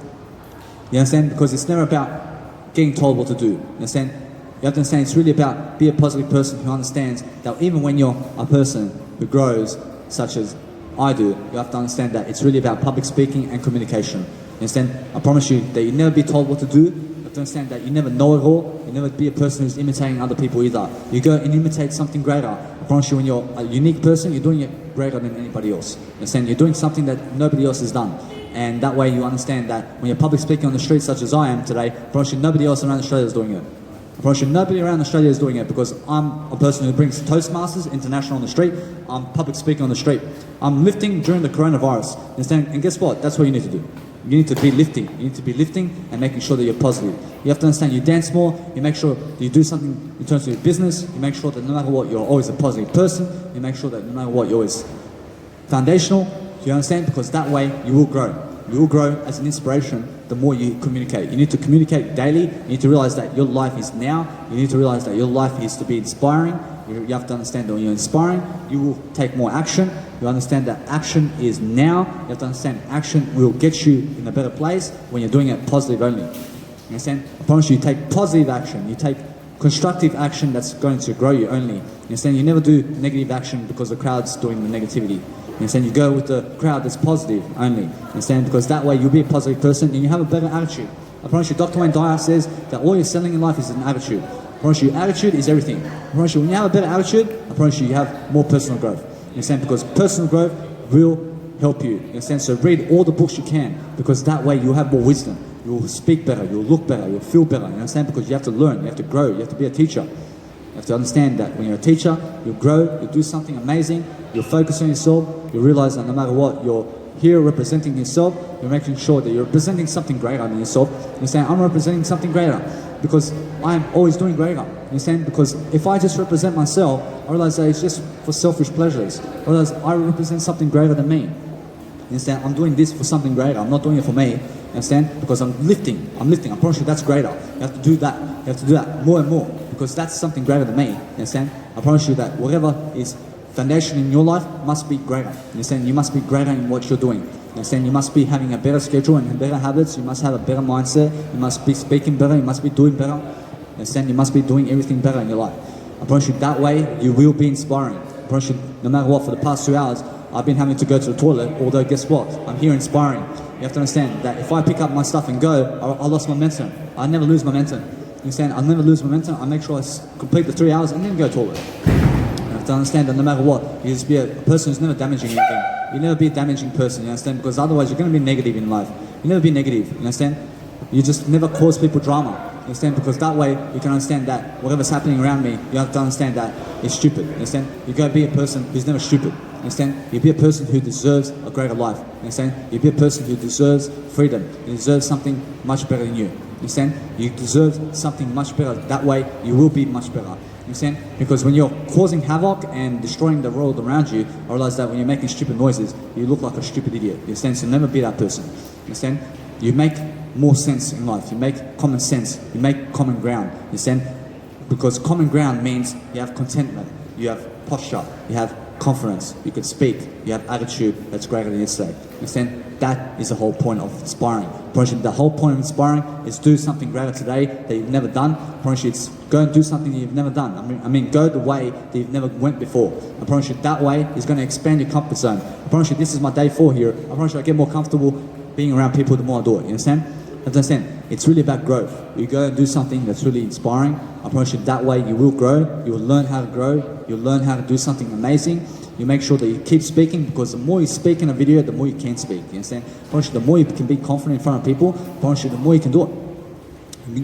You understand? Because it's never about getting told what to do. You understand? You have to understand it's really about be a positive person who understands that even when you're a person who grows, such as I do, you have to understand that it's really about public speaking and communication. You understand? I promise you that you never be told what to do. You have to understand that you never know it all. You never be a person who's imitating other people either. You go and imitate something greater. I promise you, when you're a unique person, you're doing it greater than anybody else. You understand? You're doing something that nobody else has done. And that way you understand that when you're public speaking on the streets such as I am today, I promise you nobody else around Australia is doing it. I promise you nobody around Australia is doing it, because I'm a person who brings Toastmasters International on the street. I'm public speaking on the street. I'm lifting during the coronavirus. Understand? And guess what? That's what you need to do. You need to be lifting. You need to be lifting and making sure that you're positive. You have to understand you dance more, you make sure that you do something in terms of your business, you make sure that no matter what, you're always a positive person, you make sure that no matter what, you're always foundational. You understand? Because that way you will grow. You will grow as an inspiration the more you communicate. You need to communicate daily. You need to realize that your life is now. You need to realize that your life is to be inspiring. You have to understand that when you're inspiring, you will take more action. You understand that action is now. You have to understand action will get you in a better place when you're doing it positive only. You understand? I promise you, take positive action. You take constructive action that's going to grow you only. You understand? You never do negative action because the crowd's doing the negativity. You understand? You go with the crowd that's positive only. You understand? Because that way you'll be a positive person and you have a better attitude. I promise you, Dr. Wayne Dyer says that all you're selling in life is an attitude. I promise you, attitude is everything. I promise you, when you have a better attitude, I promise you, you have more personal growth. You understand? Because personal growth will help you. You understand? So read all the books you can, because that way you'll have more wisdom. You'll speak better, you'll look better, you'll feel better. You understand? Because you have to learn, you have to grow, you have to be a teacher. You have to understand that when you're a teacher, you'll grow, you'll do something amazing, you'll focus on yourself, you'll realize that no matter what, you're here representing yourself, you're making sure that you're representing something greater than yourself. You understand? I'm representing something greater because I'm always doing greater. You understand? Because if I just represent myself, I realize that it's just for selfish pleasures. I realize I represent something greater than me. You understand? I'm doing this for something greater. I'm not doing it for me. You understand? Because I'm lifting. I promise you that's greater. You have to do that. You have to do that more and more, because that's something greater than me. You understand? I promise you that whatever is foundation in your life must be greater. You understand? You must be greater in what you're doing. You understand? You must be having a better schedule and better habits. You must have a better mindset. You must be speaking better. You must be doing better. You understand? You must be doing everything better in your life. I promise you that way you will be inspiring. I promise you, no matter what, for the past 2 hours, I've been having to go to the toilet, although guess what? I'm here inspiring. You have to understand that if I pick up my stuff and go, I lost momentum. I never lose momentum. You understand? I'll never lose momentum. I make sure I complete the 3 hours and then go to the toilet. You have to understand that no matter what, you just be a person who's never damaging anything. You never be a damaging person, you understand? Because otherwise you're going to be negative in life. You never be negative, you understand? You just never cause people drama, you understand? Because that way you can understand that whatever's happening around me, you have to understand that it's stupid, you understand? You got to be a person who's never stupid, you understand? You be a person who deserves a greater life, you understand? You be a person who deserves freedom, who deserves something much better than you. You understand? You deserve something much better. That way, you will be much better. You understand? Because when you're causing havoc and destroying the world around you, I realize that when you're making stupid noises, you look like a stupid idiot. You understand? So never be that person. You understand? You make more sense in life. You make common sense. You make common ground. You understand? Because common ground means you have contentment, you have posture, you have confidence, you can speak, you have attitude that's greater than yesterday. You understand? That is the whole point of inspiring. The whole point of inspiring is do something greater today that you've never done. It's go and do something that you've never done. I mean, go the way that you've never went before. I promise you that way is going to expand your comfort zone. I promise you this is my day 4 here. I promise you I get more comfortable being around people the more I do it. You understand? It's really about growth. You go and do something that's really inspiring. I promise you that way you will grow. You will learn how to grow. You'll learn how to do something amazing. You make sure that you keep speaking, because the more you speak in a video, the more you can speak. You understand? I promise you the more you can be confident in front of people, I promise you the more you can do it.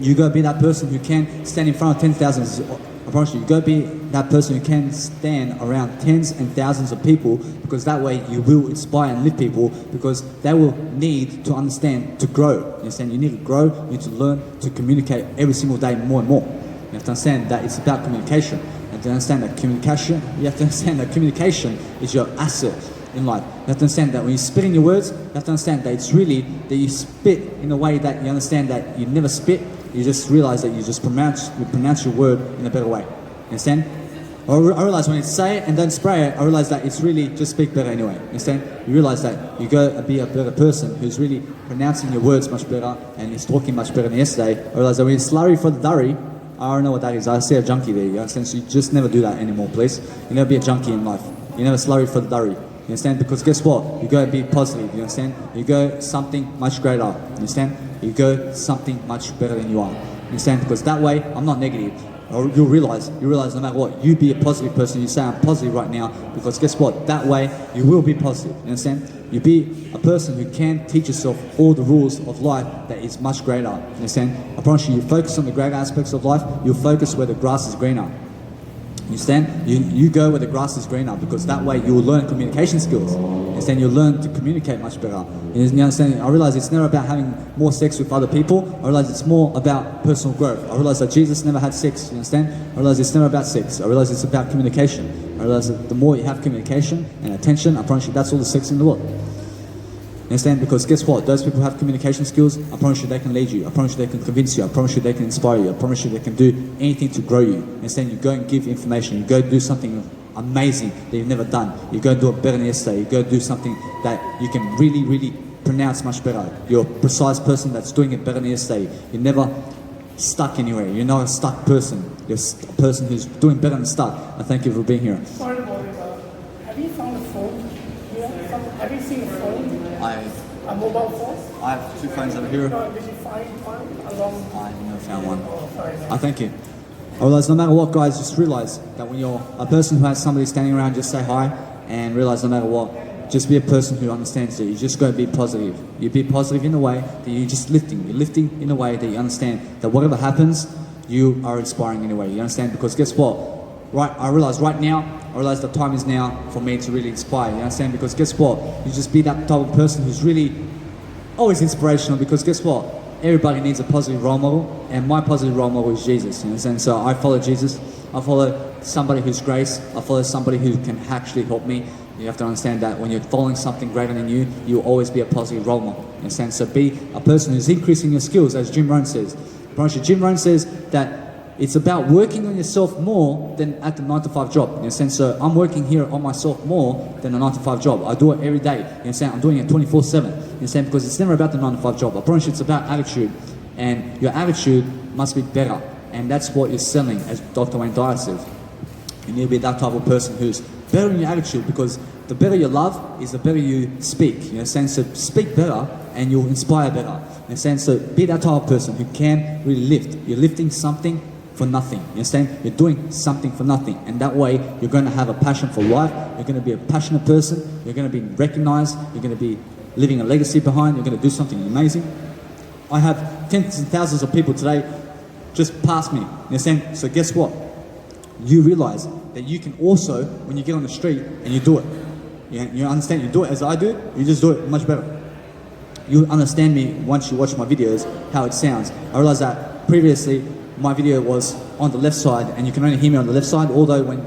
You go be that person who can stand in front of 10,000. I promise you, you go be that person who can stand around tens and thousands of people, because that way you will inspire and lift people, because they will need to understand to grow. You understand? You need to grow, you need to learn to communicate every single day more and more. You have to understand that it's about communication. You have to understand that communication is your asset in life. You have to understand that when you spit in your words, you have to understand that it's really that you spit in a way that you understand that you never spit. You just realize that you just pronounce your word in a better way. You understand? I realize when you say it and don't spray it, I realize that it's really just speak better anyway. You understand? You realize that you go and be a better person who's really pronouncing your words much better and is talking much better than yesterday. I realize that when you slurry for the durry, I don't know what that is. I see a junkie there. You understand? So you just never do that anymore, please. You never be a junkie in life. You never slurry for the durry. You understand? Because guess what? You go and be positive. You understand? You go something much greater. You understand? You go something much better than you are. You understand? Because that way, I'm not negative. You'll realize no matter what, you be a positive person. You say I'm positive right now, because guess what? That way, you will be positive. You understand? You be a person who can teach yourself all the rules of life that is much greater. You understand? I promise you, you focus on the great aspects of life, you'll focus where the grass is greener. You understand? You go where the grass is greener, because that way you will learn communication skills. You understand? You'll learn to communicate much better. You understand? I realize it's never about having more sex with other people. I realize it's more about personal growth. I realize that Jesus never had sex. You understand? I realize it's never about sex. I realize it's about communication. I realize that the more you have communication and attention, I promise you that's all the sex in the world. You understand? Because guess what? Those people have communication skills. I promise you they can lead you. I promise you they can convince you. I promise you they can inspire you. I promise you they can do anything to grow you. You understand? You go and give information. You go do something amazing that you've never done. You go and do it better than yesterday. You go do something that you can really, really pronounce much better. You're a precise person that's doing it better than yesterday. You're never stuck anywhere. You're not a stuck person. You're a person who's doing better than stuck. I thank you for being here. Sorry about it. Have you found a phone? Have you seen a phone? A mobile phone? I have 2 phones over here. Did you find one along? I never found one. I thank you. I realize no matter what, guys, just realize that when you're a person who has somebody standing around, just say hi, and realize no matter what, just be a person who understands that you just got to be positive. You be positive in a way that you're just lifting. You're lifting in a way that you understand that whatever happens, you are inspiring in a way. You understand? Because guess what? I realize right now, the time is now for me to really inspire. You understand? Because guess what? You just be that type of person who's really always inspirational, because guess what? Everybody needs a positive role model, and my positive role model is Jesus. You understand? So I follow Jesus. I follow somebody who's grace. I follow somebody who can actually help me. You have to understand that when you're following something greater than you, you'll always be a positive role model. You understand? So be a person who's increasing your skills, as Jim Rohn says. Jim Rohn says that it's about working on yourself more than at the 9-to-5 job. You understand? So I'm working here on myself more than a 9-to-5 job. I do it every day. You understand? I'm doing it 24/7. You understand? Because it's never about the 9-to-5 job. I promise you, it's about attitude, and your attitude must be better. And that's what you're selling, as Dr. Wayne Dyer says. You need to be that type of person who's better in your attitude, because the better your love is the better you speak. You understand? So speak better and you'll inspire better. You understand? So be that type of person who can really lift. You're lifting something for nothing. You understand? You're doing something for nothing. And that way, you're going to have a passion for life. You're going to be a passionate person. You're going to be recognized. You're going to be leaving a legacy behind. You're going to do something amazing. I have tens and thousands of people today just pass me. You understand? So guess what? You realize that you can also, when you get on the street and you do it, you understand? You do it as I do, you just do it much better. you understand me once you watch my videos, how it sounds. I realized that previously my video was on the left side and you can only hear me on the left side, although when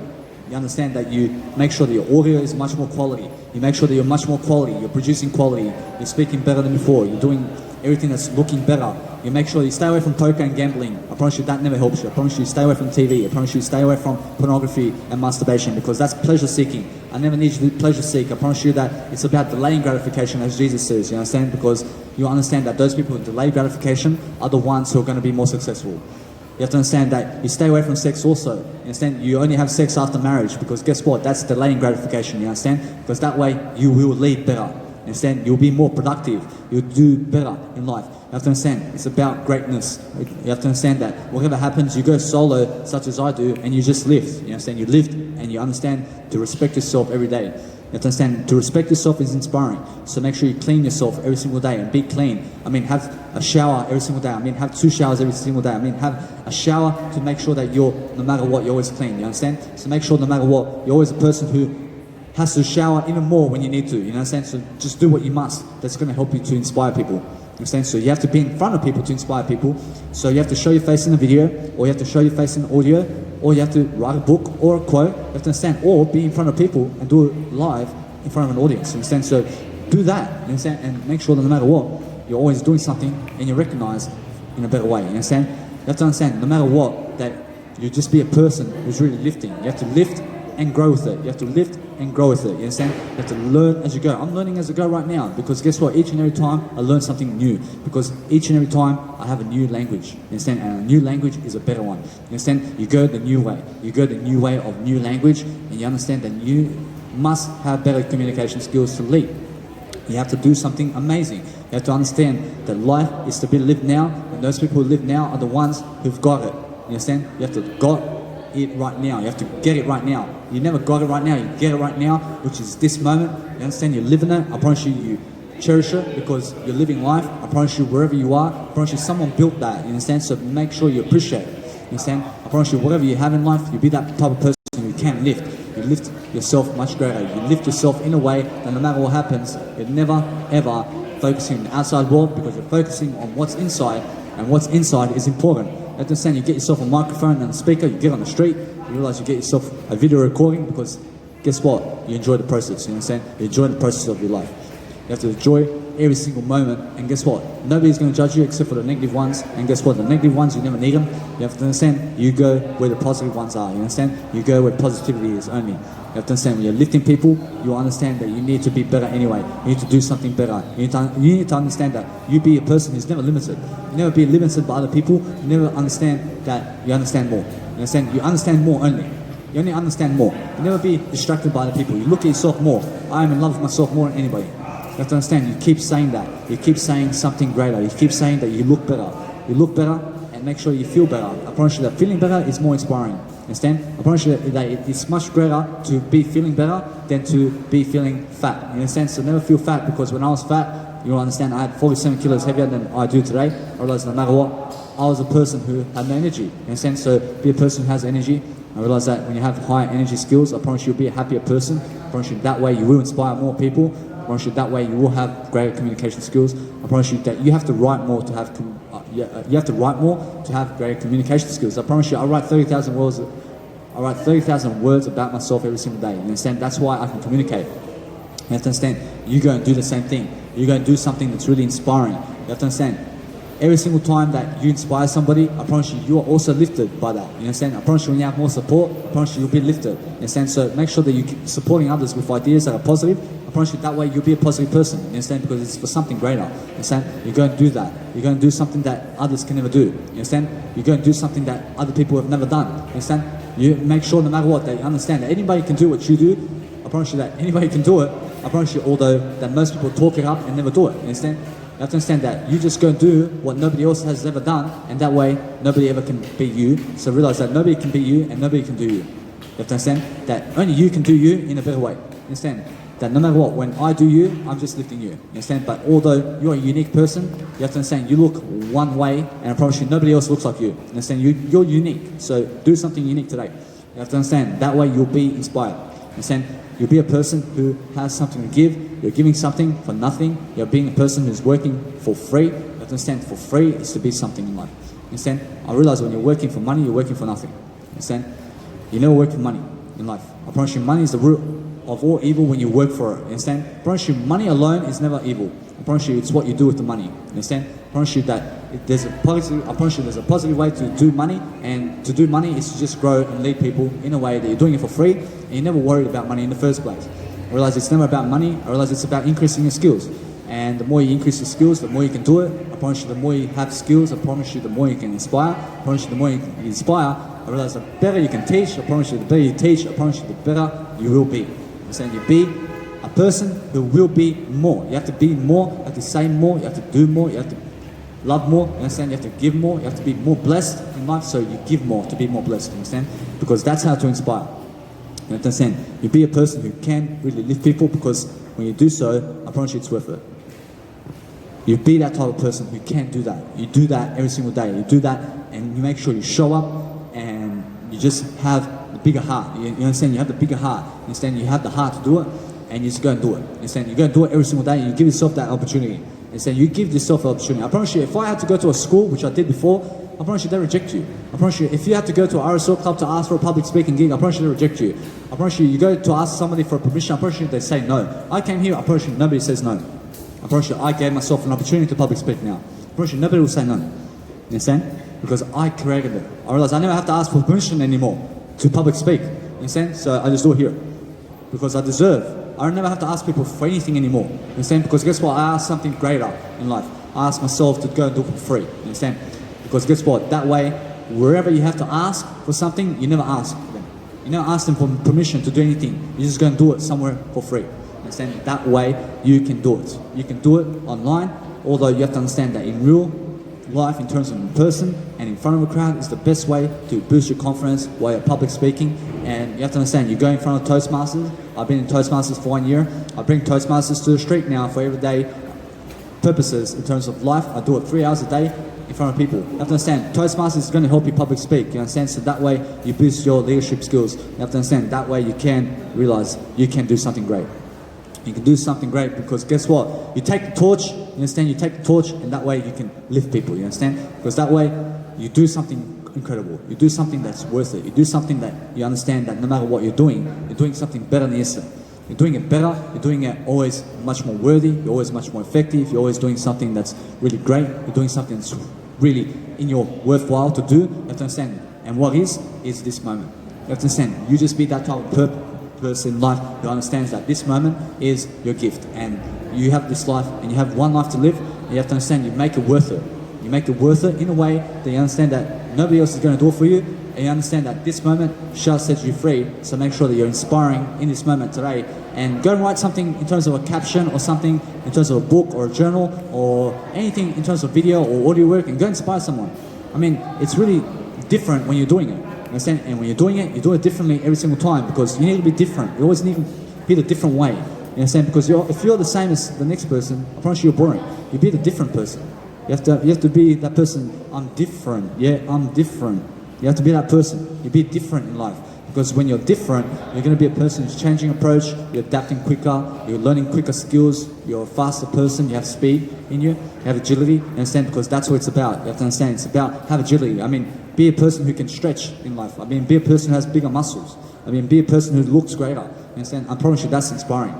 you understand that you make sure that your audio is much more quality, you make sure that you're much more quality, you're producing quality, you're speaking better than before, you're doing everything that's looking better. You make sure you stay away from poker and gambling. I promise you that never helps you. I promise you stay away from TV. I promise you stay away from pornography and masturbation because that's pleasure seeking. I never need you to pleasure seek. I promise you that it's about delaying gratification, as Jesus says, you understand? Because you understand that those people who delay gratification are the ones who are going to be more successful. You have to understand that you stay away from sex also. You understand? You only have sex after marriage because guess what? That's delaying gratification, you understand? Because that way you will lead better. You understand? You'll be more productive. You'll do better in life. You have to understand, it's about greatness. You have to understand that whatever happens, you go solo, such as I do, and you just lift. You understand? You lift and you understand to respect yourself every day. You have to understand, to respect yourself is inspiring. So make sure you clean yourself every single day and be clean. I mean, have a shower every single day. I mean, have 2 showers every single day. I mean, have a shower to make sure that you're, no matter what, you're always clean. You understand? So make sure no matter what, you're always a person who has to shower even more when you need to. You understand? So just do what you must. That's going to help you to inspire people. You understand? So you have to be in front of people to inspire people. So you have to show your face in a video, or you have to show your face in audio, or you have to write a book or a quote. You have to understand, or be in front of people and do it live in front of an audience. You understand? So do that. You understand? And make sure that no matter what, you're always doing something and you're recognized in a better way. You understand? You have to understand, no matter what, that you just be a person who's really lifting. You have to lift and grow with it. You have to lift and grow with it. You understand? You have to learn as you go. I'm learning as I go right now because guess what? Each and every time I learn something new because each and every time I have a new language. You understand? And a new language is a better one. You understand? You go the new way. You go the new way of new language and you understand that you must have better communication skills to lead. You have to do something amazing. You have to understand that life is to be lived now and those people who live now are the ones who've got it. You understand? You have to got it right now. You have to get it right now. You never got it right now. You get it right now, which is this moment. You understand? You're living it. I promise you, you cherish it because you're living life. I promise you, wherever you are, I promise you, someone built that. You understand? So make sure you appreciate it. You understand? I promise you, whatever you have in life, you be that type of person who can lift. You lift yourself much greater. You lift yourself in a way that no matter what happens, you're never ever focusing on the outside world because you're focusing on what's inside, and what's inside is important. You understand? You get yourself a microphone and a speaker, you get on the street, you realize you get yourself a video recording because guess what? You enjoy the process, you understand? You enjoy the process of your life. You have to enjoy every single moment, and guess what? Nobody's going to judge you except for the negative ones, and guess what? The negative ones, you never need them. You have to understand, you go where the positive ones are, you understand? You go where positivity is only. You have to understand, when you're lifting people, you understand that you need to be better anyway. You need to do something better. You need to understand that you be a person who's never limited. You never be limited by other people. You never understand that you understand more. You understand? You understand more only. You only understand more. You never be distracted by other people. You look at yourself more. I am in love with myself more than anybody. You have to understand, you keep saying that. You keep saying something greater. You keep saying that you look better. You look better and make sure you feel better. I promise you that feeling better is more inspiring. Understand? I promise you that it's much greater to be feeling better than to be feeling fat. You understand? So never feel fat because when I was fat, you'll understand I had 47 kilos heavier than I do today. I realized no matter what, I was a person who had no energy. You understand? So be a person who has energy. I realize that when you have high energy skills, I promise you will be a happier person. I promise you that way you will inspire more people. I promise you that way you will have greater communication skills. I promise you that you have to write more to have you have to write more to have greater communication skills. I promise you, I write 30,000 words. I write 30,000 words about myself every single day. You understand? That's why I can communicate. You have to understand. You go and do the same thing. You go and do something that's really inspiring. You have to understand. Every single time that you inspire somebody, I promise you, you are also lifted by that. You understand? I promise you, when you have more support, I promise you, you'll be lifted. You understand? So make sure that you keep supporting others with ideas that are positive. I promise you, that way you'll be a positive person. You understand? Because it's for something greater. You understand? You go and do that. You go and do something that others can never do. You understand? You go and do something that other people have never done. You understand? You make sure no matter what, that you understand that anybody can do what you do. I promise you that anybody can do it. I promise you, although that most people talk it up and never do it. You understand? You have to understand that you just go and do what nobody else has ever done, and that way nobody ever can be you. So realize that nobody can be you and nobody can do you. You have to understand that only you can do you in a better way. You understand? That no matter what, when I do you, I'm just lifting you. You understand? But although you're a unique person, you have to understand you look one way, and I promise you nobody else looks like you. You understand? You're unique. So do something unique today. You have to understand that way you'll be inspired. You understand? You'll be a person who has something to give. You're giving something for nothing. You're being a person who's working for free. You have to understand for free is to be something in life. You understand? I realize when you're working for money, you're working for nothing. You understand? You never work for money in life. I promise you, money is the root of all evil when you work for it. You understand? I promise you, money alone is never evil. I promise you, it's what you do with the money. You understand? I promise you that there's a positive way to do money, and to do money is to just grow and lead people in a way that you're doing it for free, and you're never worried about money in the first place. I realize it's never about money. I realize it's about increasing your skills. And the more you increase your skills, the more you can do it. I promise you, the more you have skills, I promise you, the more you can inspire. I promise you, the more you can inspire, I realize the better you can teach. I promise you, the better you teach, I promise you, the better you will be. I'm saying you be a person who will be more. You have to be more, you have to say more, you have to do more, you have to love more, you understand? You have to give more, you have to be more blessed in life, so you give more to be more blessed, you understand? Because that's how to inspire. You understand? You be a person who can really lift people, because when you do so, I promise you it's worth it. You be that type of person who can do that. You do that every single day. You do that and you make sure you show up and you just have the bigger heart. You understand? You have the bigger heart. You understand? You have the heart to do it and you just go and do it. You understand? You go and do it every single day and you give yourself that opportunity. You understand? You give yourself an opportunity. I promise you, if I had to go to a school, which I did before, I promise you they reject you. I promise you, if you had to go to an RSL club to ask for a public speaking gig, I promise you they reject you. I promise you, you go to ask somebody for permission, I promise you they say no. I came here, I promise you nobody says no. I promise you, I gave myself an opportunity to public speak now. I promise you, nobody will say no. You understand? Because I created it. I realized I never have to ask for permission anymore to public speak. You understand? So I just do it here. Because I deserve. I never have to ask people for anything anymore. You understand? Because guess what? I ask something greater in life. I ask myself to go and do it for free. You understand? Because guess what? That way, wherever you have to ask for something, you never ask them. You never ask them for permission to do anything. You just go and do it somewhere for free. Understand? That way you can do it. You can do it online, although you have to understand that in real life, in terms of in person and in front of a crowd, is the best way to boost your confidence while you're public speaking. And you have to understand, you go in front of Toastmasters. I've been in Toastmasters for 1 year. I bring Toastmasters to the street now for everyday purposes in terms of life. I do it 3 hours a day in front of people. You have to understand, Toastmasters is going to help you public speak. You understand? So that way you boost your leadership skills. You have to understand, that way you can realize you can do something great. You can do something great because guess what? You take the torch, you understand? You take the torch and that way you can lift people, you understand? Because that way you do something incredible. You do something that's worth it. You do something that you understand that no matter what you're doing something better than yesterday. You're doing it better, you're doing it always much more worthy, you're always much more effective, you're always doing something that's really great, you're doing something that's really in your worthwhile to do. You have to understand. And what is this moment. You have to understand. You just be that type of person in life who understands that this moment is your gift and you have this life and you have one life to live, and you have to understand you make it worth it. You make it worth it in a way that you understand that nobody else is going to do it for you, and you understand that this moment shall set you free. So make sure that you're inspiring in this moment today, and go and write something in terms of a caption or something in terms of a book or a journal or anything in terms of video or audio work, and go inspire someone. I mean, it's really different when you're doing it. Understand? And when you're doing it, you do it differently every single time because you need to be different. You always need to be the different way. You understand? Because if you're the same as the next person, I promise you you're boring. You be the different person. You have to be that person. I'm different. Yeah, I'm different. You have to be that person. You be different in life. Because when you're different, you're going to be a person who's changing approach, you're adapting quicker, you're learning quicker skills, you're a faster person, you have speed in you have agility, you understand? Because that's what it's about. You have to understand, it's about have agility. I mean, be a person who can stretch in life. I mean, be a person who has bigger muscles. I mean, be a person who looks greater. You understand? I promise you that's inspiring.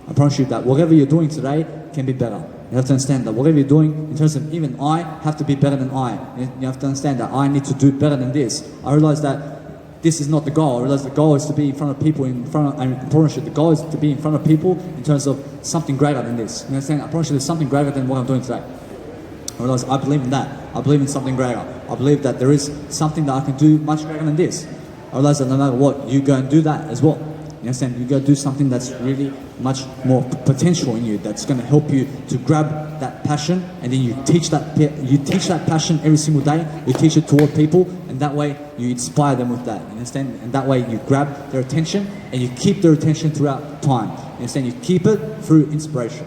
I promise you that whatever you're doing today can be better. You have to understand that whatever you're doing, in terms of even I have to be better than I. You have to understand that I need to do better than this. I realize that this is not the goal. I realize the goal is to be in front of people, I promise you, the goal is to be in front of people in terms of something greater than this. You understand? I promise you there's something greater than what I'm doing today. I realize I believe in that. I believe in something greater. I believe that there is something that I can do much greater than this. I realize that no matter what, you go and do that as well. You understand? You go do something that's really much more potential in you, that's going to help you to grab that passion, and then you teach that passion every single day. You teach it toward people, and that way you inspire them with that. You understand? And that way you grab their attention, and you keep their attention throughout time. You understand? You keep it through inspiration.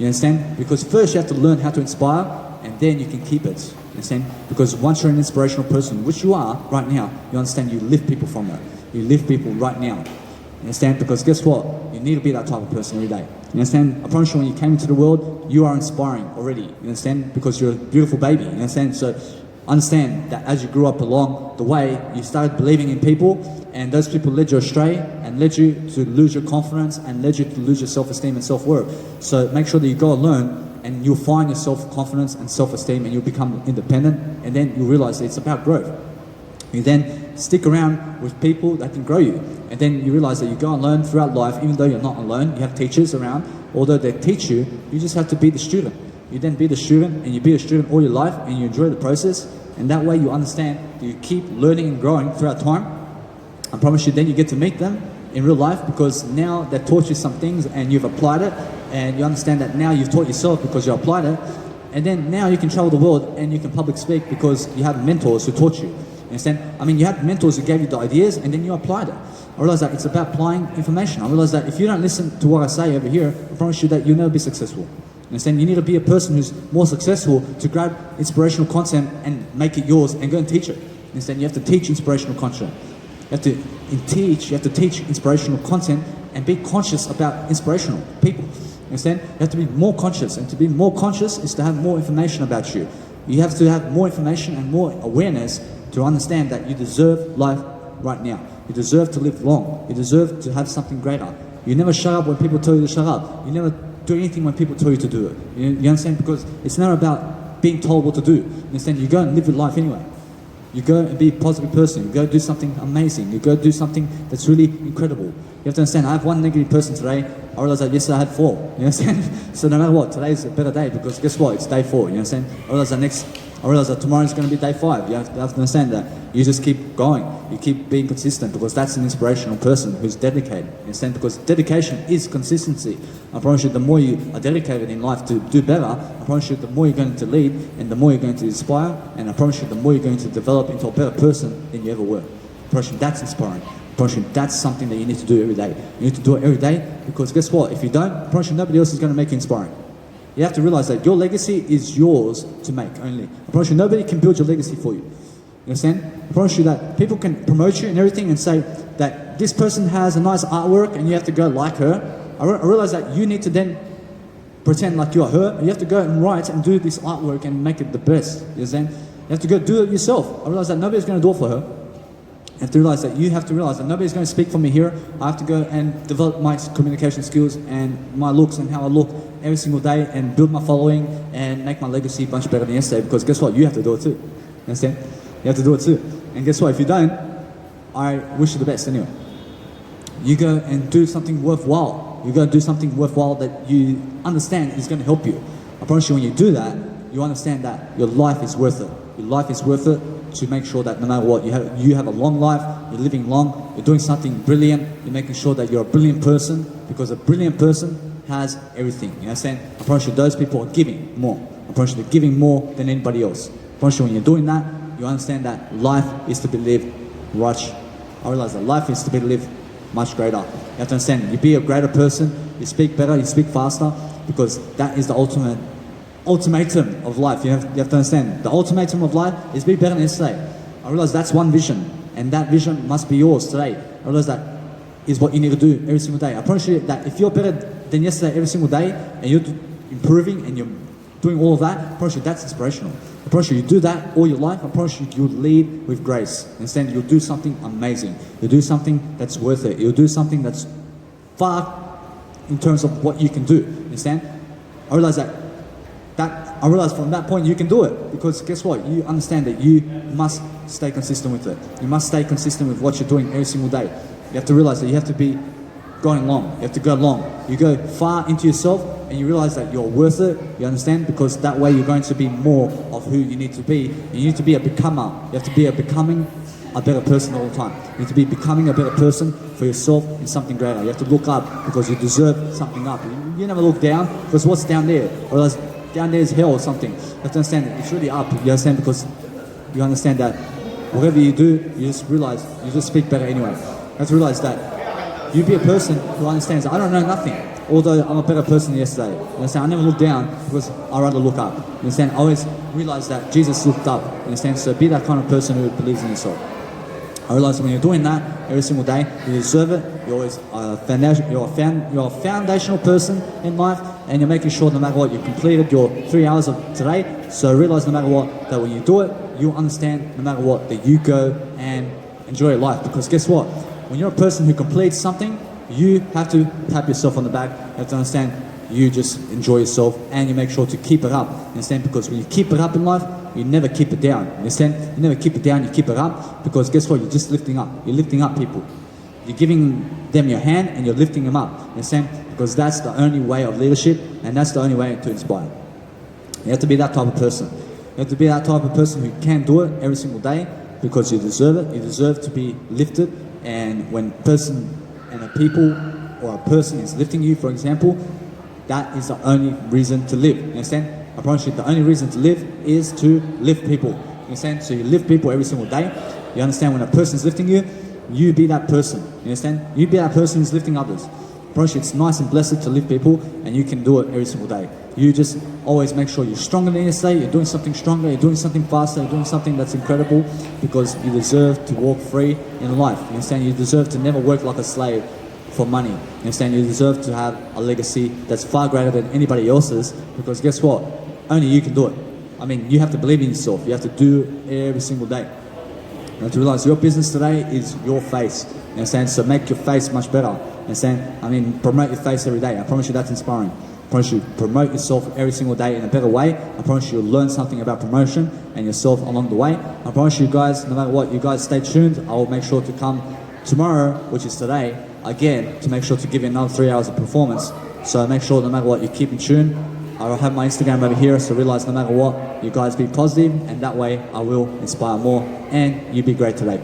You understand? Because first you have to learn how to inspire, and then you can keep it. You understand? Because once you're an inspirational person, which you are right now, you understand you lift people from that. You lift people right now. You understand? Because guess what? You need to be that type of person every day. You understand? I promise you, when you came into the world, you are inspiring already. You understand? Because you're a beautiful baby. You understand? So understand that as you grew up along the way, you started believing in people, and those people led you astray and led you to lose your confidence and led you to lose your self-esteem and self-worth. So make sure that you go and learn, and you'll find your self-confidence and self-esteem, and you'll become independent, and then you'll realize that it's about growth. You then stick around with people that can grow you, and then you realize that you go and learn throughout life. Even though you're not alone, you have teachers around. Although they teach you, you just have to be the student. You then be the student, and you be a student all your life, and you enjoy the process, and that way you understand that you keep learning and growing throughout time. I promise you, then you get to meet them in real life, because now they've taught you some things and you've applied it, and you understand that now you've taught yourself because you applied it, and then now you can travel the world and you can public speak because you have mentors who taught you. You understand? I mean, you had mentors who gave you the ideas and then you applied it. I realize that it's about applying information. I realize that if you don't listen to what I say over here, I promise you that you'll never be successful. You understand? You need to be a person who's more successful to grab inspirational content and make it yours and go and teach it. You understand? You have to teach inspirational content. You have to teach inspirational content and be conscious about inspirational people. You understand? You have to be more conscious, and to be more conscious is to have more information about you. You have to have more information and more awareness to understand that you deserve life right now. You deserve to live long. You deserve to have something greater. You never shut up when people tell you to shut up. You never do anything when people tell you to do it. You understand? Because it's not about being told what to do. You understand? You go and live your life anyway. You go and be a positive person. You go do something amazing. You go do something that's really incredible. You have to understand, I have one negative person today. I realized that yesterday I had 4. You understand? So no matter what, today's a better day, because guess what? It's day 4. You understand? I realize that tomorrow is going to be day 5. You have to understand that. You just keep going. You keep being consistent, because that's an inspirational person who's dedicated. You understand? Because dedication is consistency. I promise you, the more you are dedicated in life to do better, I promise you, the more you're going to lead, and the more you're going to inspire, and I promise you, the more you're going to develop into a better person than you ever were. I promise you, that's inspiring. I promise you, that's something that you need to do every day. You need to do it every day, because guess what? If you don't, I promise you, nobody else is going to make you inspiring. You have to realize that your legacy is yours to make only. I promise you, nobody can build your legacy for you. You understand? I promise you that people can promote you and everything and say that this person has a nice artwork and you have to go like her. I realize that you need to then pretend like you are her. You have to go and write and do this artwork and make it the best. You understand? You have to go do it yourself. I realize that nobody's going to do it for her. You have to realize that nobody's going to speak for me here. I have to go and develop my communication skills and my looks and how I look every single day and build my following and make my legacy much better than yesterday, because guess what? You have to do it too. You understand? You have to do it too. And guess what? If you don't, I wish you the best anyway. You go and do something worthwhile. You go and do something worthwhile that you understand is going to help you. I promise you, when you do that, you understand that your life is worth it. Your life is worth it to make sure that no matter what, you have a long life, you're living long, you're doing something brilliant, you're making sure that you're a brilliant person, because a brilliant person has everything. You understand? I promise you, those people are giving more. I promise you, they're giving more than anybody else. I promise you, when you're doing that, you understand that life is to be lived right. I realize that life is to be lived much greater. You have to understand, you be a greater person, you speak better, you speak faster, because that is the ultimatum of life. You have to understand, the ultimatum of life is be better than yesterday. I realize that's one vision, and that vision must be yours today. I realize that is what you need to do every single day. I promise you that if you're better than yesterday every single day, and you're improving and you're doing all of that, I promise you that's inspirational. I promise you do that all your life. I promise you'll lead with grace. Instead, you'll do something amazing. You'll do something that's worth it. You'll do something that's far in terms of what you can do. Understand? I realize from that point you can do it, because guess what? You understand that you must stay consistent with it. You must stay consistent with what you're doing every single day. You have to realize that you have to be going long. You have to go long. You go far into yourself and you realize that you're worth it. You understand? Because that way you're going to be more of who you need to be. You need to be a becomer. You have to be becoming a better person all the time. You need to be becoming a better person for yourself in something greater. You have to look up, because you deserve something up. You never look down, because what's down there? Or down there is hell or something. You have to understand it's really up. You understand? Because you understand that whatever you do, you just realize you just speak better anyway. You have to realize that you be a person who understands that I don't know nothing, although I'm a better person than yesterday. You understand? I never look down, because I rather look up. You understand? I always realize that Jesus looked up. You understand? So be that kind of person who believes in yourself. I realize when you're doing that every single day, you deserve it. You're always you're a foundational person in life, and you're making sure no matter what you completed your 3 hours of today. So realize no matter what that when you do it, you understand no matter what that you go and enjoy your life. Because guess what? When you're a person who completes something, you have to tap yourself on the back. You have to understand you just enjoy yourself and you make sure to keep it up. You understand? Because when you keep it up in life, you never keep it down. You understand? You never keep it down, you keep it up. Because guess what? You're just lifting up. You're lifting up people. You're giving them your hand and you're lifting them up. You understand? Because that's the only way of leadership and that's the only way to inspire. You have to be that type of person. You have to be that type of person who can do it every single day because you deserve it. You deserve to be lifted. And when a person and a people or a person is lifting you, for example, that is the only reason to live. You understand? I promise you, the only reason to live is to lift people. You understand? So you lift people every single day. You understand when a person is lifting you, you be that person. You understand? You be that person who's lifting others. I promise you, it's nice and blessed to lift people, and you can do it every single day. You just always make sure you're stronger than yesterday, you're doing something stronger, you're doing something faster, you're doing something that's incredible, because you deserve to walk free in life. You understand? You deserve to never work like a slave for money. You understand? You deserve to have a legacy that's far greater than anybody else's, because guess what? Only you can do it. I mean, you have to believe in yourself. You have to do it every single day. You have to realize your business today is your face. You understand? So make your face much better. You understand? I mean, promote your face every day. I promise you that's inspiring. I promise you promote yourself every single day in a better way. I promise you you'll learn something about promotion and yourself along the way. I promise you guys, no matter what, you guys stay tuned. I will make sure to come tomorrow, which is today, again, to make sure to give you another 3 hours of performance. So make sure no matter what, you keep in tune. I'll have my Instagram over here, so realize no matter what, you guys be positive, and that way I will inspire more, and you be great today.